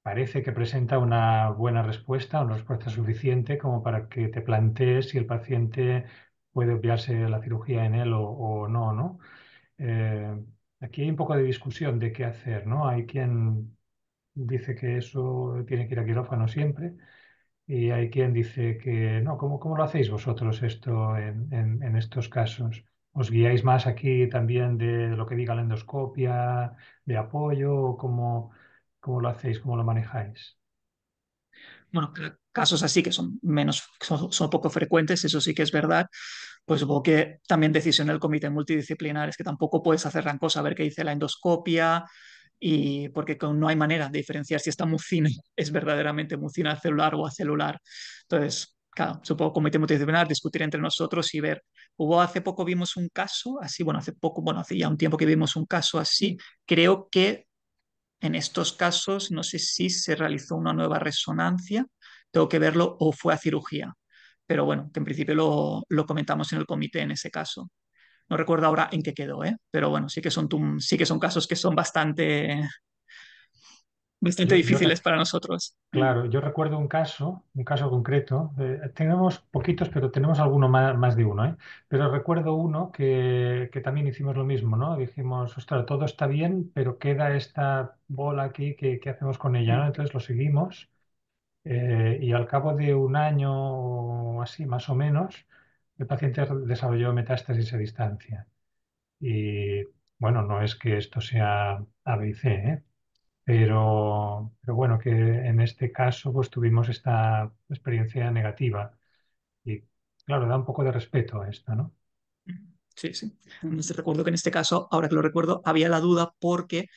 parece que presenta una respuesta suficiente como para que te plantees si el paciente puede obviarse la cirugía en él o no, ¿no? Eh, Aquí hay un poco de discusión de qué hacer, ¿no? Hay quien dice que eso tiene que ir a quirófano siempre y hay quien dice que no. ¿Cómo lo hacéis vosotros esto en estos casos? ¿Os guiáis más aquí también de lo que diga la endoscopia, de apoyo, o cómo lo hacéis, cómo lo manejáis? Bueno, casos así que son menos, son poco frecuentes, eso sí que es verdad. Pues supongo que también decisión del comité multidisciplinar es que tampoco puedes hacer gran cosa, a ver qué dice la endoscopia, y porque no hay manera de diferenciar si esta mucina es verdaderamente mucina celular o acelular. Entonces, claro, supongo comité multidisciplinar, discutir entre nosotros y ver. Hace poco vimos un caso así, bueno, hace poco, bueno, hace ya un tiempo que vimos un caso así. Creo que en estos casos, no sé si se realizó una nueva resonancia, tengo que verlo, o fue a cirugía. Pero bueno, que en principio lo comentamos en el comité en ese caso. No recuerdo ahora en qué quedó, ¿eh? Pero bueno, sí que son casos que son bastante Yo, yo, difíciles para nosotros. Claro, yo recuerdo un caso concreto. Tenemos poquitos, pero tenemos alguno más de uno, ¿eh? Pero recuerdo uno que también hicimos lo mismo, ¿no? Dijimos, ostras, todo está bien, pero queda esta bola aquí, ¿qué hacemos con ella, ¿no? Entonces lo seguimos y al cabo de un año o así, más o menos, el paciente desarrolló metástasis a distancia. Y bueno, no es que esto sea A, B y C, ¿eh? Pero bueno, que en este caso pues tuvimos esta experiencia negativa y claro, da un poco de respeto a esto, ¿no? Sí, sí. Entonces, recuerdo que en este caso, ahora que lo recuerdo, había la duda porque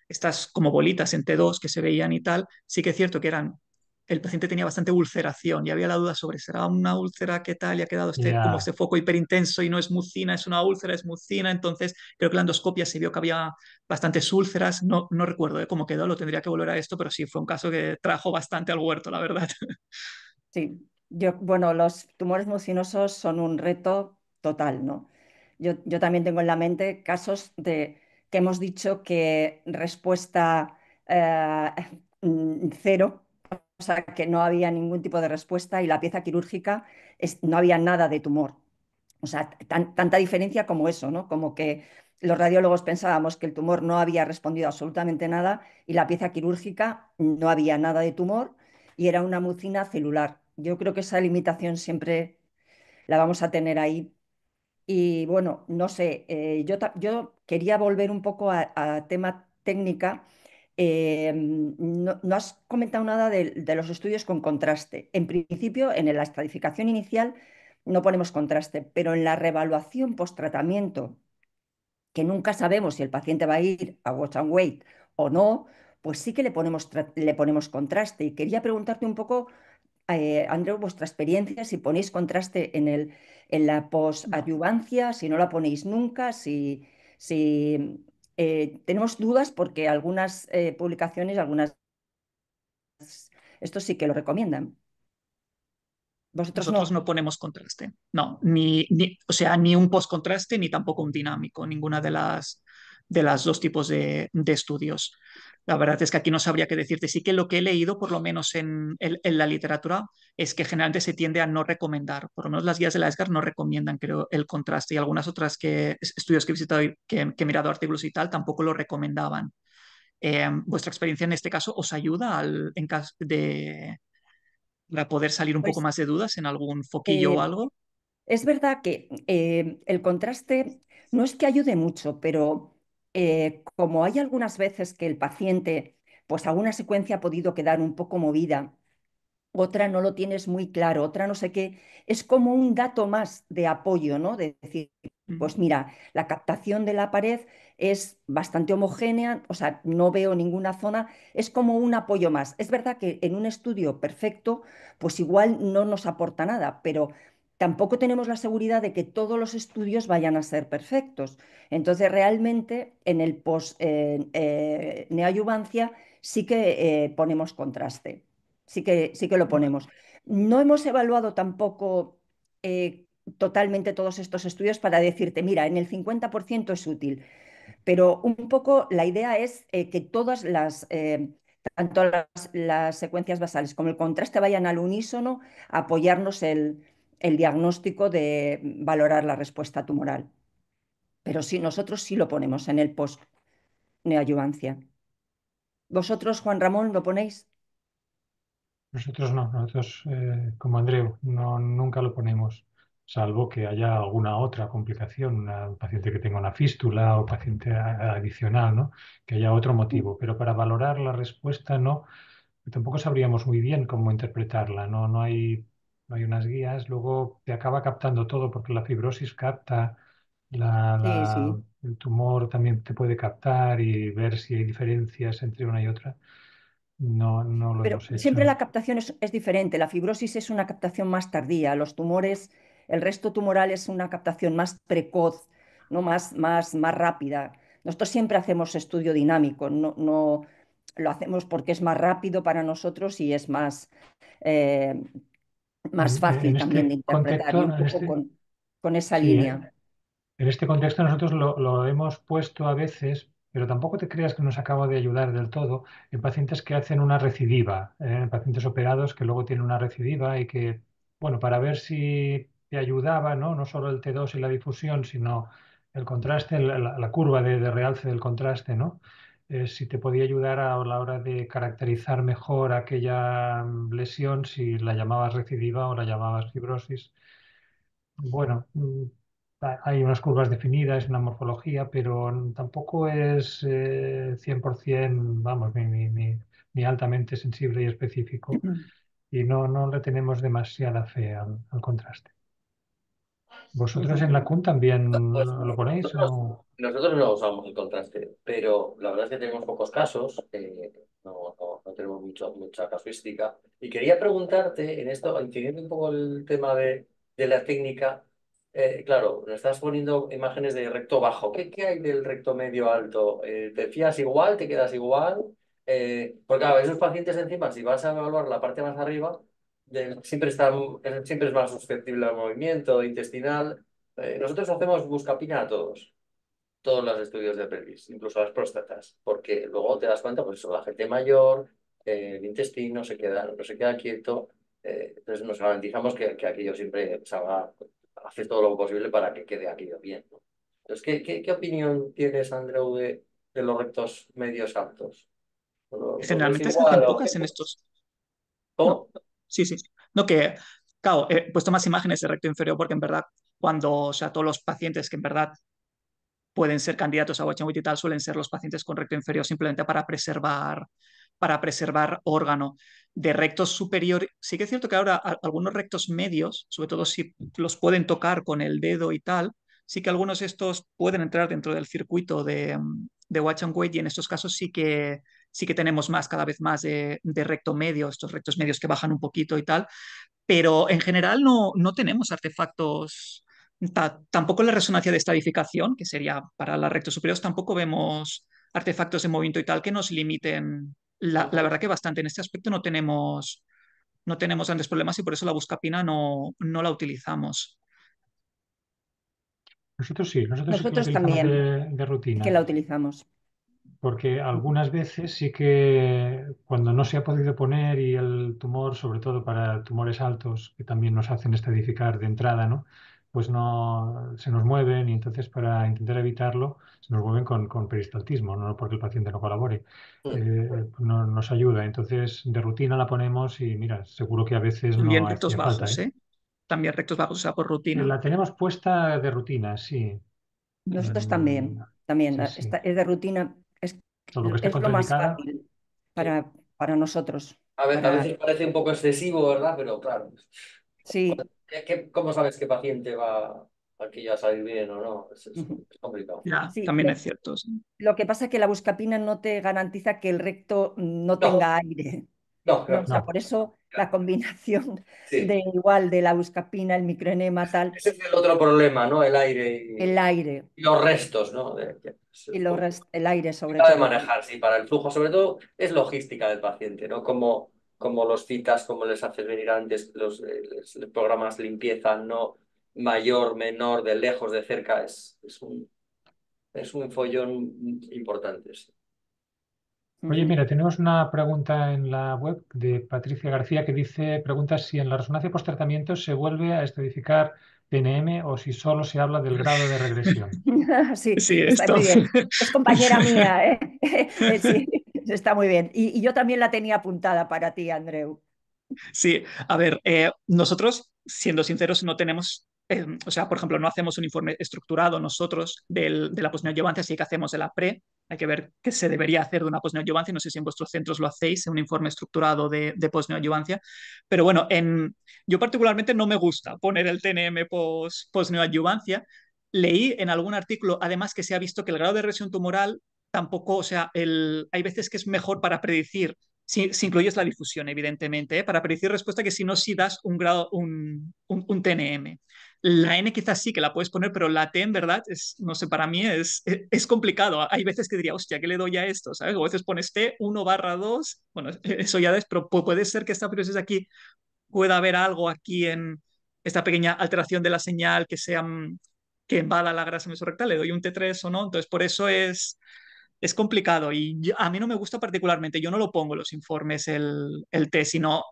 estas como bolitas en T2 que se veían y tal, sí que es cierto que eran, el paciente tenía bastante ulceración y había la duda sobre, ¿será una úlcera? ¿Qué tal? Y ha quedado como Ya, este foco hiperintenso y no es mucina, es una úlcera, es mucina. Entonces creo que la endoscopia se vio que había bastantes úlceras. No, no recuerdo cómo quedó, lo tendría que volver a esto, pero sí, fue un caso que trajo bastante al huerto, la verdad. Sí, bueno, los tumores mucinosos son un reto total, ¿no? Yo también tengo en la mente casos de que hemos dicho que respuesta eh, cero, o sea, que no había ningún tipo de respuesta y la pieza quirúrgica no había nada de tumor. O sea, tanta diferencia como eso, ¿no? Como que los radiólogos pensábamos que el tumor no había respondido absolutamente nada y la pieza quirúrgica no había nada de tumor y era una mucina celular. Yo creo que esa limitación siempre la vamos a tener ahí. Y bueno, no sé, yo quería volver un poco a tema técnica. No has comentado nada de los estudios con contraste. En principio, en la estratificación inicial no ponemos contraste, pero en la reevaluación post-tratamiento, que nunca sabemos si el paciente va a ir a watch and wait o no, pues sí que le ponemos contraste. Y quería preguntarte un poco, Andreu, vuestra experiencia, si ponéis contraste en la No. posadyuvancia, si no la ponéis nunca, si tenemos dudas porque algunas publicaciones, esto sí que lo recomiendan. Vosotros Nosotros no. no ponemos contraste, no, o sea, ni un post-contraste ni tampoco un dinámico, ninguna de las dos tipos de estudios. La verdad es que aquí no sabría qué decirte. Sí que lo que he leído, por lo menos en la literatura, es que generalmente se tiende a no recomendar. Por lo menos las guías de la ESGAR no recomiendan, creo, el contraste. Y algunas otras estudios que he visitado y que he mirado artículos y tal, tampoco lo recomendaban. ¿Vuestra experiencia en este caso os ayuda en caso para poder salir un poco Pues más de dudas en algún foquillo o eh, algo? es verdad que el contraste no es que ayude mucho, pero como hay algunas veces que el paciente, pues alguna secuencia ha podido quedar un poco movida otra no lo tienes muy claro, otra no sé qué. Es como un dato más de apoyo, ¿no? De decir, Mm. pues mira, la captación de la pared es bastante homogénea, o sea, no veo ninguna zona, es como un apoyo más. Es verdad que en un estudio perfecto, pues igual no nos aporta nada, pero tampoco tenemos la seguridad de que todos los estudios vayan a ser perfectos. Entonces, realmente en el neoadyuvancia sí que ponemos contraste, sí que lo Vale. ponemos. No hemos evaluado tampoco totalmente todos estos estudios para decirte, mira, en el 50% es útil, pero un poco la idea es que todas tanto las secuencias basales como el contraste vayan al unísono a apoyarnos el diagnóstico de valorar la respuesta tumoral. Pero sí, nosotros sí lo ponemos en el post-neoadyuvancia. ¿Vosotros, Juan Ramón, lo ponéis? Nosotros no, nosotros como Andreu nunca lo ponemos, salvo que haya alguna otra complicación, un paciente que tenga una fístula o paciente adicional, ¿no? Que haya otro motivo. Pero para valorar la respuesta no, tampoco sabríamos muy bien cómo interpretarla, no hay unas guías. Luego te acaba captando todo porque la fibrosis capta, Sí, sí. el tumor también te puede captar y ver si hay diferencias entre una y otra. No lo Pero hemos hecho, siempre ¿no? la captación es diferente. La fibrosis es una captación más tardía. Los tumores, el resto tumoral es una captación más precoz, ¿no? Más rápida. Nosotros siempre hacemos estudio dinámico, no lo hacemos porque es más rápido para nosotros y es eh, más En fácil también de este interpretar y contexto, un poco con esa sí, línea. en este contexto nosotros lo hemos puesto a veces, pero tampoco te creas que nos acaba de ayudar del todo en pacientes que hacen una recidiva, en pacientes operados que luego tienen una recidiva y que, bueno, para ver si te ayudaba, ¿no? No solo el T2 y la difusión, sino el contraste, la curva de realce del contraste, ¿no? Si te podía ayudar a la hora de caracterizar mejor aquella lesión, si la llamabas recidiva o la llamabas fibrosis. Bueno, hay unas curvas definidas, una morfología, pero tampoco es 100%, vamos, ni altamente sensible y específico. Y no le tenemos demasiada fe al contraste. ¿Vosotros en la CUN también Pues lo ponéis o...? nosotros no usamos el contraste, pero la verdad es que tenemos pocos casos, no tenemos mucha casuística. Y quería preguntarte en esto, incidiendo un poco el tema de la técnica, claro, nos estás poniendo imágenes de recto bajo. ¿Qué hay del recto medio alto? ¿Te fías igual? ¿Te quedas igual? Porque claro, esos pacientes encima, si vas a evaluar la parte más arriba, siempre es más susceptible al movimiento intestinal. Nosotros hacemos buscapina a todos los estudios de pelvis, incluso a las próstatas, porque luego te das cuenta, pues eso, la gente mayor, el intestino no se queda quieto, entonces nos garantizamos que aquello siempre salga, hace todo lo posible para que quede aquello bien, ¿no? Entonces, ¿qué opinión tienes, Andreu, de los rectos medios altos? ¿Los ves Generalmente se igual hacen o pocas qué? en estos. No, ¿Cómo? sí, sí. No que, claro, he puesto más imágenes de recto inferior porque en verdad, cuando, o sea, todos los pacientes que en verdad pueden ser candidatos a Watch and Wait y tal, suelen ser los pacientes con recto inferior simplemente para preservar órgano. De recto superior, sí que es cierto que ahora algunos rectos medios, sobre todo si los pueden tocar con el dedo y tal, sí que algunos de estos pueden entrar dentro del circuito de Watch and Wait y en estos casos sí que tenemos más, cada vez más de recto medio, estos rectos medios que bajan un poquito y tal, pero en general no tenemos artefactos, tampoco en la resonancia de estadificación, que sería para las rectos superiores, tampoco vemos artefactos de movimiento y tal que nos limiten. La Ujú. verdad que bastante en este aspecto no tenemos grandes problemas y por eso la buscapina no la utilizamos. Nosotros sí que lo Nosotros utilizamos también, de sí que rutina. la utilizamos. Porque algunas veces sí que cuando no se ha podido poner y el tumor, sobre todo para tumores altos, que también nos hacen estadificar de entrada, ¿no? Pues no se nos mueven y entonces para intentar evitarlo se nos mueven con peristaltismo, no porque el paciente no colabore. No nos ayuda. Entonces de rutina la ponemos y mira, seguro que a veces También no rectos hacía falta, bajos, ¿eh? ¿eh? También rectos bajos, o sea, por rutina. La tenemos puesta de rutina, sí. Nosotros En- también, sí, sí. es de rutina, Salvo que esté es lo más contraindicada. fácil Sí. para nosotros. A para... veces parece un poco excesivo, ¿verdad? Pero claro, Sí. ¿cómo sabes qué paciente va aquí a salir bien o no? Ujú. Es complicado. Ya, Sí, también es cierto. Sí. lo que pasa es que la buscapina no te garantiza que el recto no No, tenga aire, no, ¿no? O claro, sea, No. por eso la claro. combinación Sí. de igual de la buscapina, el microenema, tal, Ese es el otro problema, ¿no? El aire el aire y los restos, ¿no? y el aire sobre Complicado de todo. manejar, sí, para el flujo, sobre todo es logística del paciente, ¿no? Como los citas, cómo les haces venir antes, los programas de limpieza, no mayor, menor, de lejos, de cerca, es un follón importante. Sí. Oye, Ujú. mira, tenemos una pregunta en la web de Patricia García que pregunta si en la resonancia post-tratamiento se vuelve a estadificar TNM o si solo se habla del grado de regresión. Sí, Sí, está esto. muy bien. Es compañera mía, ¿eh? Sí, está muy bien. Y yo también la tenía apuntada para ti, Andreu. Sí, a ver, nosotros, siendo sinceros, no tenemos, o sea, por ejemplo, no hacemos un informe estructurado nosotros de la posneoadjuvancia, sí que hacemos de la pre. Hay que ver qué se debería hacer de una posneoadjuvancia. No sé si en vuestros centros lo hacéis, un informe estructurado de posneoadjuvancia. Pero bueno, yo particularmente no me gusta poner el TNM posneoadjuvancia. Leí en algún artículo, además, que se ha visto que el grado de regresión tumoral tampoco, o sea, hay veces que es mejor para predecir si incluyes la difusión, evidentemente, ¿eh? Para predecir respuesta que si no, si das un grado, un TNM. La N quizás sí que la puedes poner, pero la T en verdad es, no sé, para mí es complicado. Hay veces que diría, hostia, ¿qué le doy a esto? ¿Sabes? O a veces pones T 1/2, bueno, eso ya es, pero puede ser que esta fibrosis aquí pueda haber algo aquí en esta pequeña alteración de la señal que sea que invada la grasa mesorrectal, le doy un T3 o no. Entonces, por eso es complicado y a mí no me gusta particularmente. Yo no lo pongo en los informes el T, sino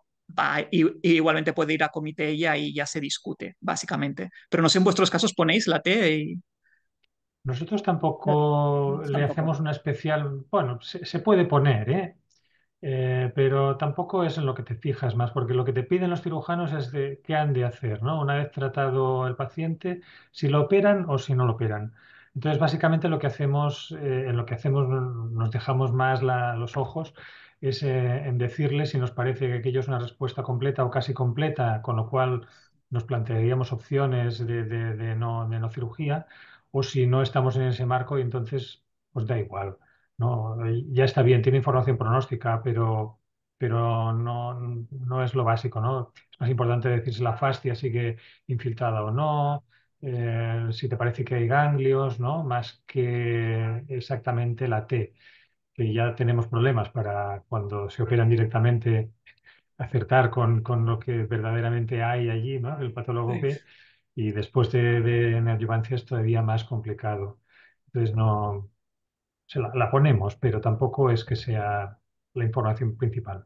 y igualmente puede ir a comité y ahí ya se discute, básicamente. Pero no sé, en vuestros casos ponéis la T y... Nosotros No, tampoco le tampoco. hacemos una especial, bueno, se puede poner, ¿eh? Pero tampoco es en lo que te fijas más, porque lo que te piden los cirujanos es de qué han de hacer, ¿no? Una vez tratado el paciente, si lo operan o si no lo operan. Entonces, básicamente lo que hacemos, en lo que hacemos nos dejamos más los ojos, es en decirles si nos parece que aquello es una respuesta completa o casi completa, con lo cual nos plantearíamos opciones de no cirugía, o si no estamos en ese marco y entonces, pues da igual. No, ya está bien, tiene información pronóstica, pero no es lo básico, ¿no? Es más importante decir si la fascia sigue infiltrada o no, si te parece que hay ganglios, ¿no? Más que exactamente la T, que ya tenemos problemas para cuando se operan directamente acertar con lo que verdaderamente hay allí, ¿no? El patólogo ve, y después de neoadjuvancia es todavía más complicado. Entonces no la ponemos, pero tampoco es que sea la información principal.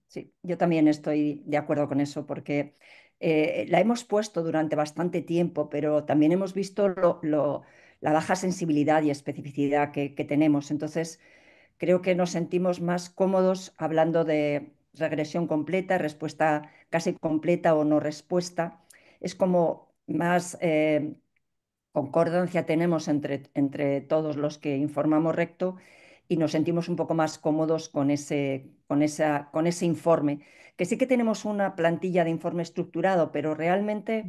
Sí, yo también estoy de acuerdo con eso porque la hemos puesto durante bastante tiempo, pero también hemos visto la baja sensibilidad y especificidad que tenemos. Entonces, creo que nos sentimos más cómodos hablando de regresión completa, respuesta casi completa o no respuesta. Es como más concordancia tenemos entre todos los que informamos recto y nos sentimos un poco más cómodos con ese informe, que sí que tenemos una plantilla de informe estructurado, pero realmente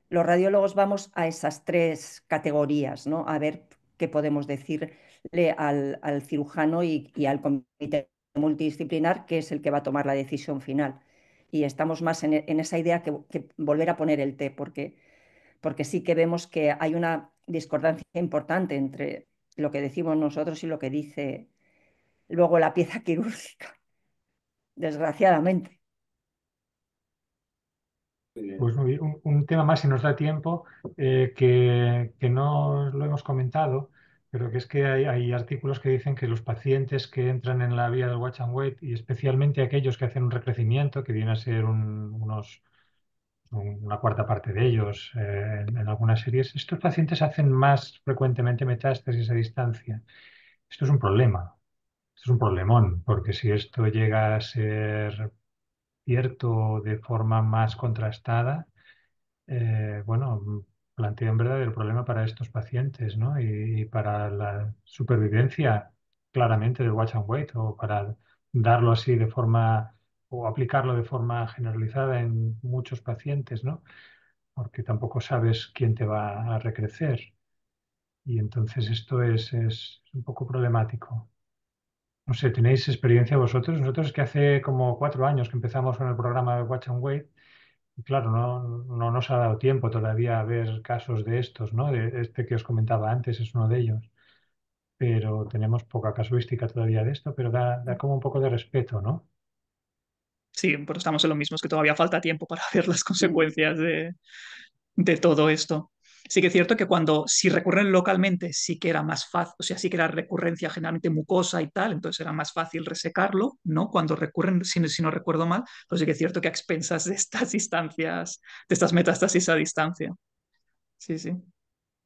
los radiólogos vamos a esas tres categorías, ¿no? A ver qué podemos decirle al cirujano y al comité multidisciplinar, que es el que va a tomar la decisión final. Y estamos más en esa idea que volver a poner el T, porque sí que vemos que hay una discordancia importante entre lo que decimos nosotros y lo que dice luego la pieza quirúrgica, desgraciadamente. Muy bien. Pues un tema más, si nos da tiempo, que no lo hemos comentado, pero que es que hay artículos que dicen que los pacientes que entran en la vía del watch and wait, y especialmente aquellos que hacen un recrecimiento, que viene a ser una cuarta parte de ellos en algunas series, estos pacientes hacen más frecuentemente metástasis a distancia. Esto es un problema. Esto es un problemón, porque si esto llega a ser cierto de forma más contrastada, bueno, plantea un verdadero problema para estos pacientes, ¿no? Y, para la supervivencia claramente del watch and wait o para darlo así de forma o aplicarlo de forma generalizada en muchos pacientes, ¿no? Porque tampoco sabes quién te va a recrecer. Y entonces esto es un poco problemático. No sé, ¿tenéis experiencia vosotros? Nosotros es que hace como 4 años que empezamos con el programa de Watch and Wait y claro, no nos ha dado tiempo todavía a ver casos de estos, ¿no? De este que os comentaba antes es uno de ellos. Pero tenemos poca casuística todavía de esto, pero da como un poco de respeto, ¿no? Sí, pero estamos en lo mismo, es que todavía falta tiempo para ver las Mm. consecuencias de todo esto. Sí que es cierto que si recurren localmente sí que era más fácil, o sea, sí que era recurrencia generalmente mucosa y tal, entonces era más fácil resecarlo, ¿no? Cuando recurren, si no recuerdo mal, pero sí que es cierto que a expensas de estas distancias, de estas metástasis a distancia. Sí, sí.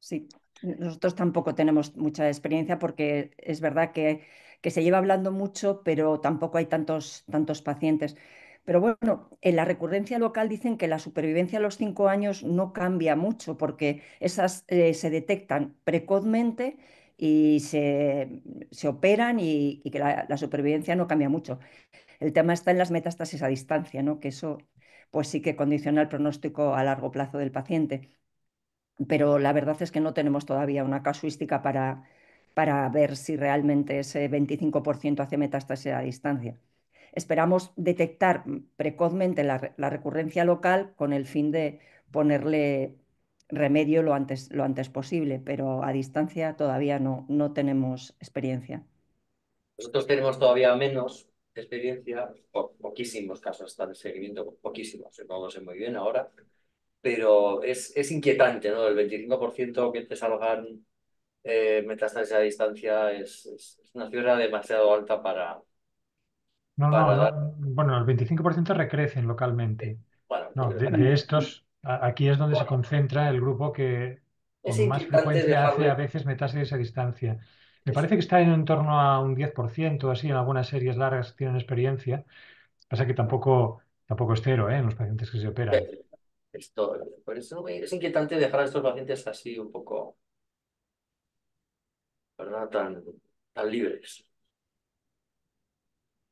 Sí, nosotros tampoco tenemos mucha experiencia porque es verdad que se lleva hablando mucho, pero tampoco hay tantos pacientes. Pero bueno, en la recurrencia local dicen que la supervivencia a los 5 años no cambia mucho porque esas se detectan precozmente y se operan y que la supervivencia no cambia mucho. El tema está en las metástasis a distancia, ¿no? Que eso pues sí que condiciona el pronóstico a largo plazo del paciente, pero la verdad es que no tenemos todavía una casuística para ver si realmente ese 25% hace metástasis a distancia. Esperamos detectar precozmente la recurrencia local con el fin de ponerle remedio lo antes posible, pero a distancia todavía no tenemos experiencia. Nosotros tenemos todavía menos experiencia, poquísimos casos están en seguimiento, poquísimos, no lo sé muy bien ahora, pero es inquietante, ¿no? El 25% que te salgan metástasis a distancia es una cifra demasiado alta No, para dar. bueno, el 25% recrecen localmente. Bueno, No, de Bueno, estos, aquí es donde se bueno, concentra el grupo que es con más inquietante frecuencia hace a dejarle veces metástasis a distancia. Me eso. parece que está en torno a un 10%, así, en algunas series largas tienen experiencia. Pasa que tampoco es cero, ¿eh? En los pacientes que se operan. Esto, por eso es inquietante dejar a estos pacientes así un poco, ¿verdad? Tan libres.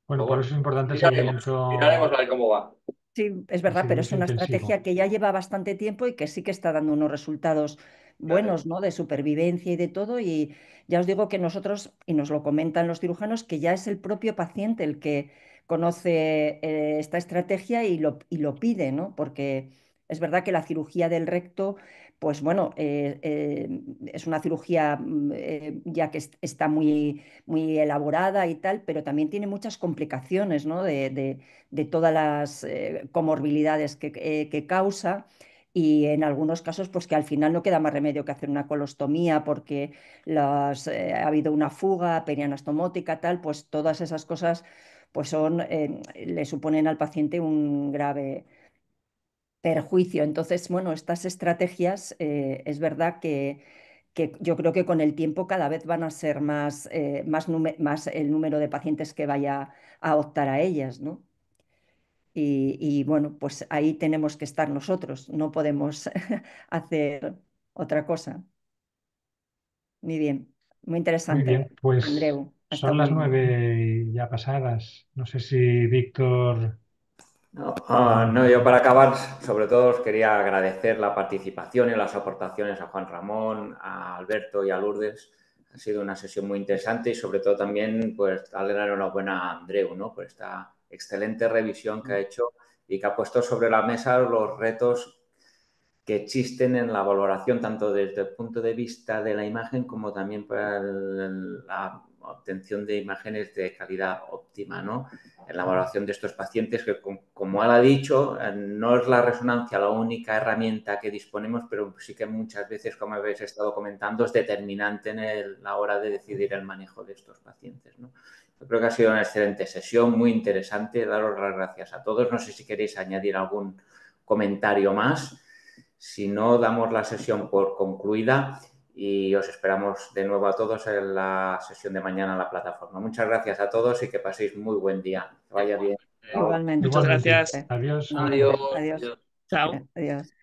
Bueno, Pero por bueno, eso es importante el miraremos seguimiento, a ver cómo va. sí, es verdad, pero es una intensivo. estrategia que ya lleva bastante tiempo y que sí que está dando unos resultados Ya veo. buenos, ¿no? De supervivencia y de todo. Y ya os digo que nosotros, y nos lo comentan los cirujanos, que ya es el propio paciente el que conoce esta estrategia y lo pide, ¿no? Porque es verdad que la cirugía del recto, pues bueno, es una cirugía ya que está muy elaborada y tal, pero también tiene muchas complicaciones, ¿no? De todas las comorbilidades que causa y en algunos casos pues que al final no queda más remedio que hacer una colostomía porque ha habido una fuga perianastomótica, tal, pues todas esas cosas pues le suponen al paciente un grave perjuicio. Entonces, bueno, estas estrategias es verdad que yo creo que con el tiempo cada vez van a ser más el número de pacientes que vaya a optar a ellas, ¿no? Y bueno, pues ahí tenemos que estar nosotros, no podemos hacer otra cosa. Muy bien, muy Muy interesante, bien, pues Andreu, ha estado son las muy bien. 9 ya pasadas. No sé si Víctor. No, no, yo para acabar, sobre todo os quería agradecer la participación y las aportaciones a Juan Ramón, a Alberto y a Lourdes. Ha sido una sesión muy interesante y sobre todo también pues darle la enhorabuena a Andreu, ¿no? Por esta excelente revisión que ha hecho y que ha puesto sobre la mesa los retos que existen en la valoración tanto desde el punto de vista de la imagen como también para la obtención de imágenes de calidad óptima, ¿no? En la valoración de estos pacientes que, como él ha dicho, no es la resonancia la única herramienta que disponemos, pero sí que muchas veces, como habéis estado comentando, es determinante en la hora de decidir el manejo de estos pacientes, ¿no? Yo creo que ha sido una excelente sesión, muy interesante. Daros las gracias a todos. No sé si queréis añadir algún comentario más. Si no, damos la sesión por concluida y os esperamos de nuevo a todos en la sesión de mañana en la plataforma. Muchas gracias a todos y que paséis muy buen día. Que vaya bien. Igualmente. Muchas Igualmente. gracias. Adiós. Venga, Adiós. adiós. Adiós. Chao. Adiós.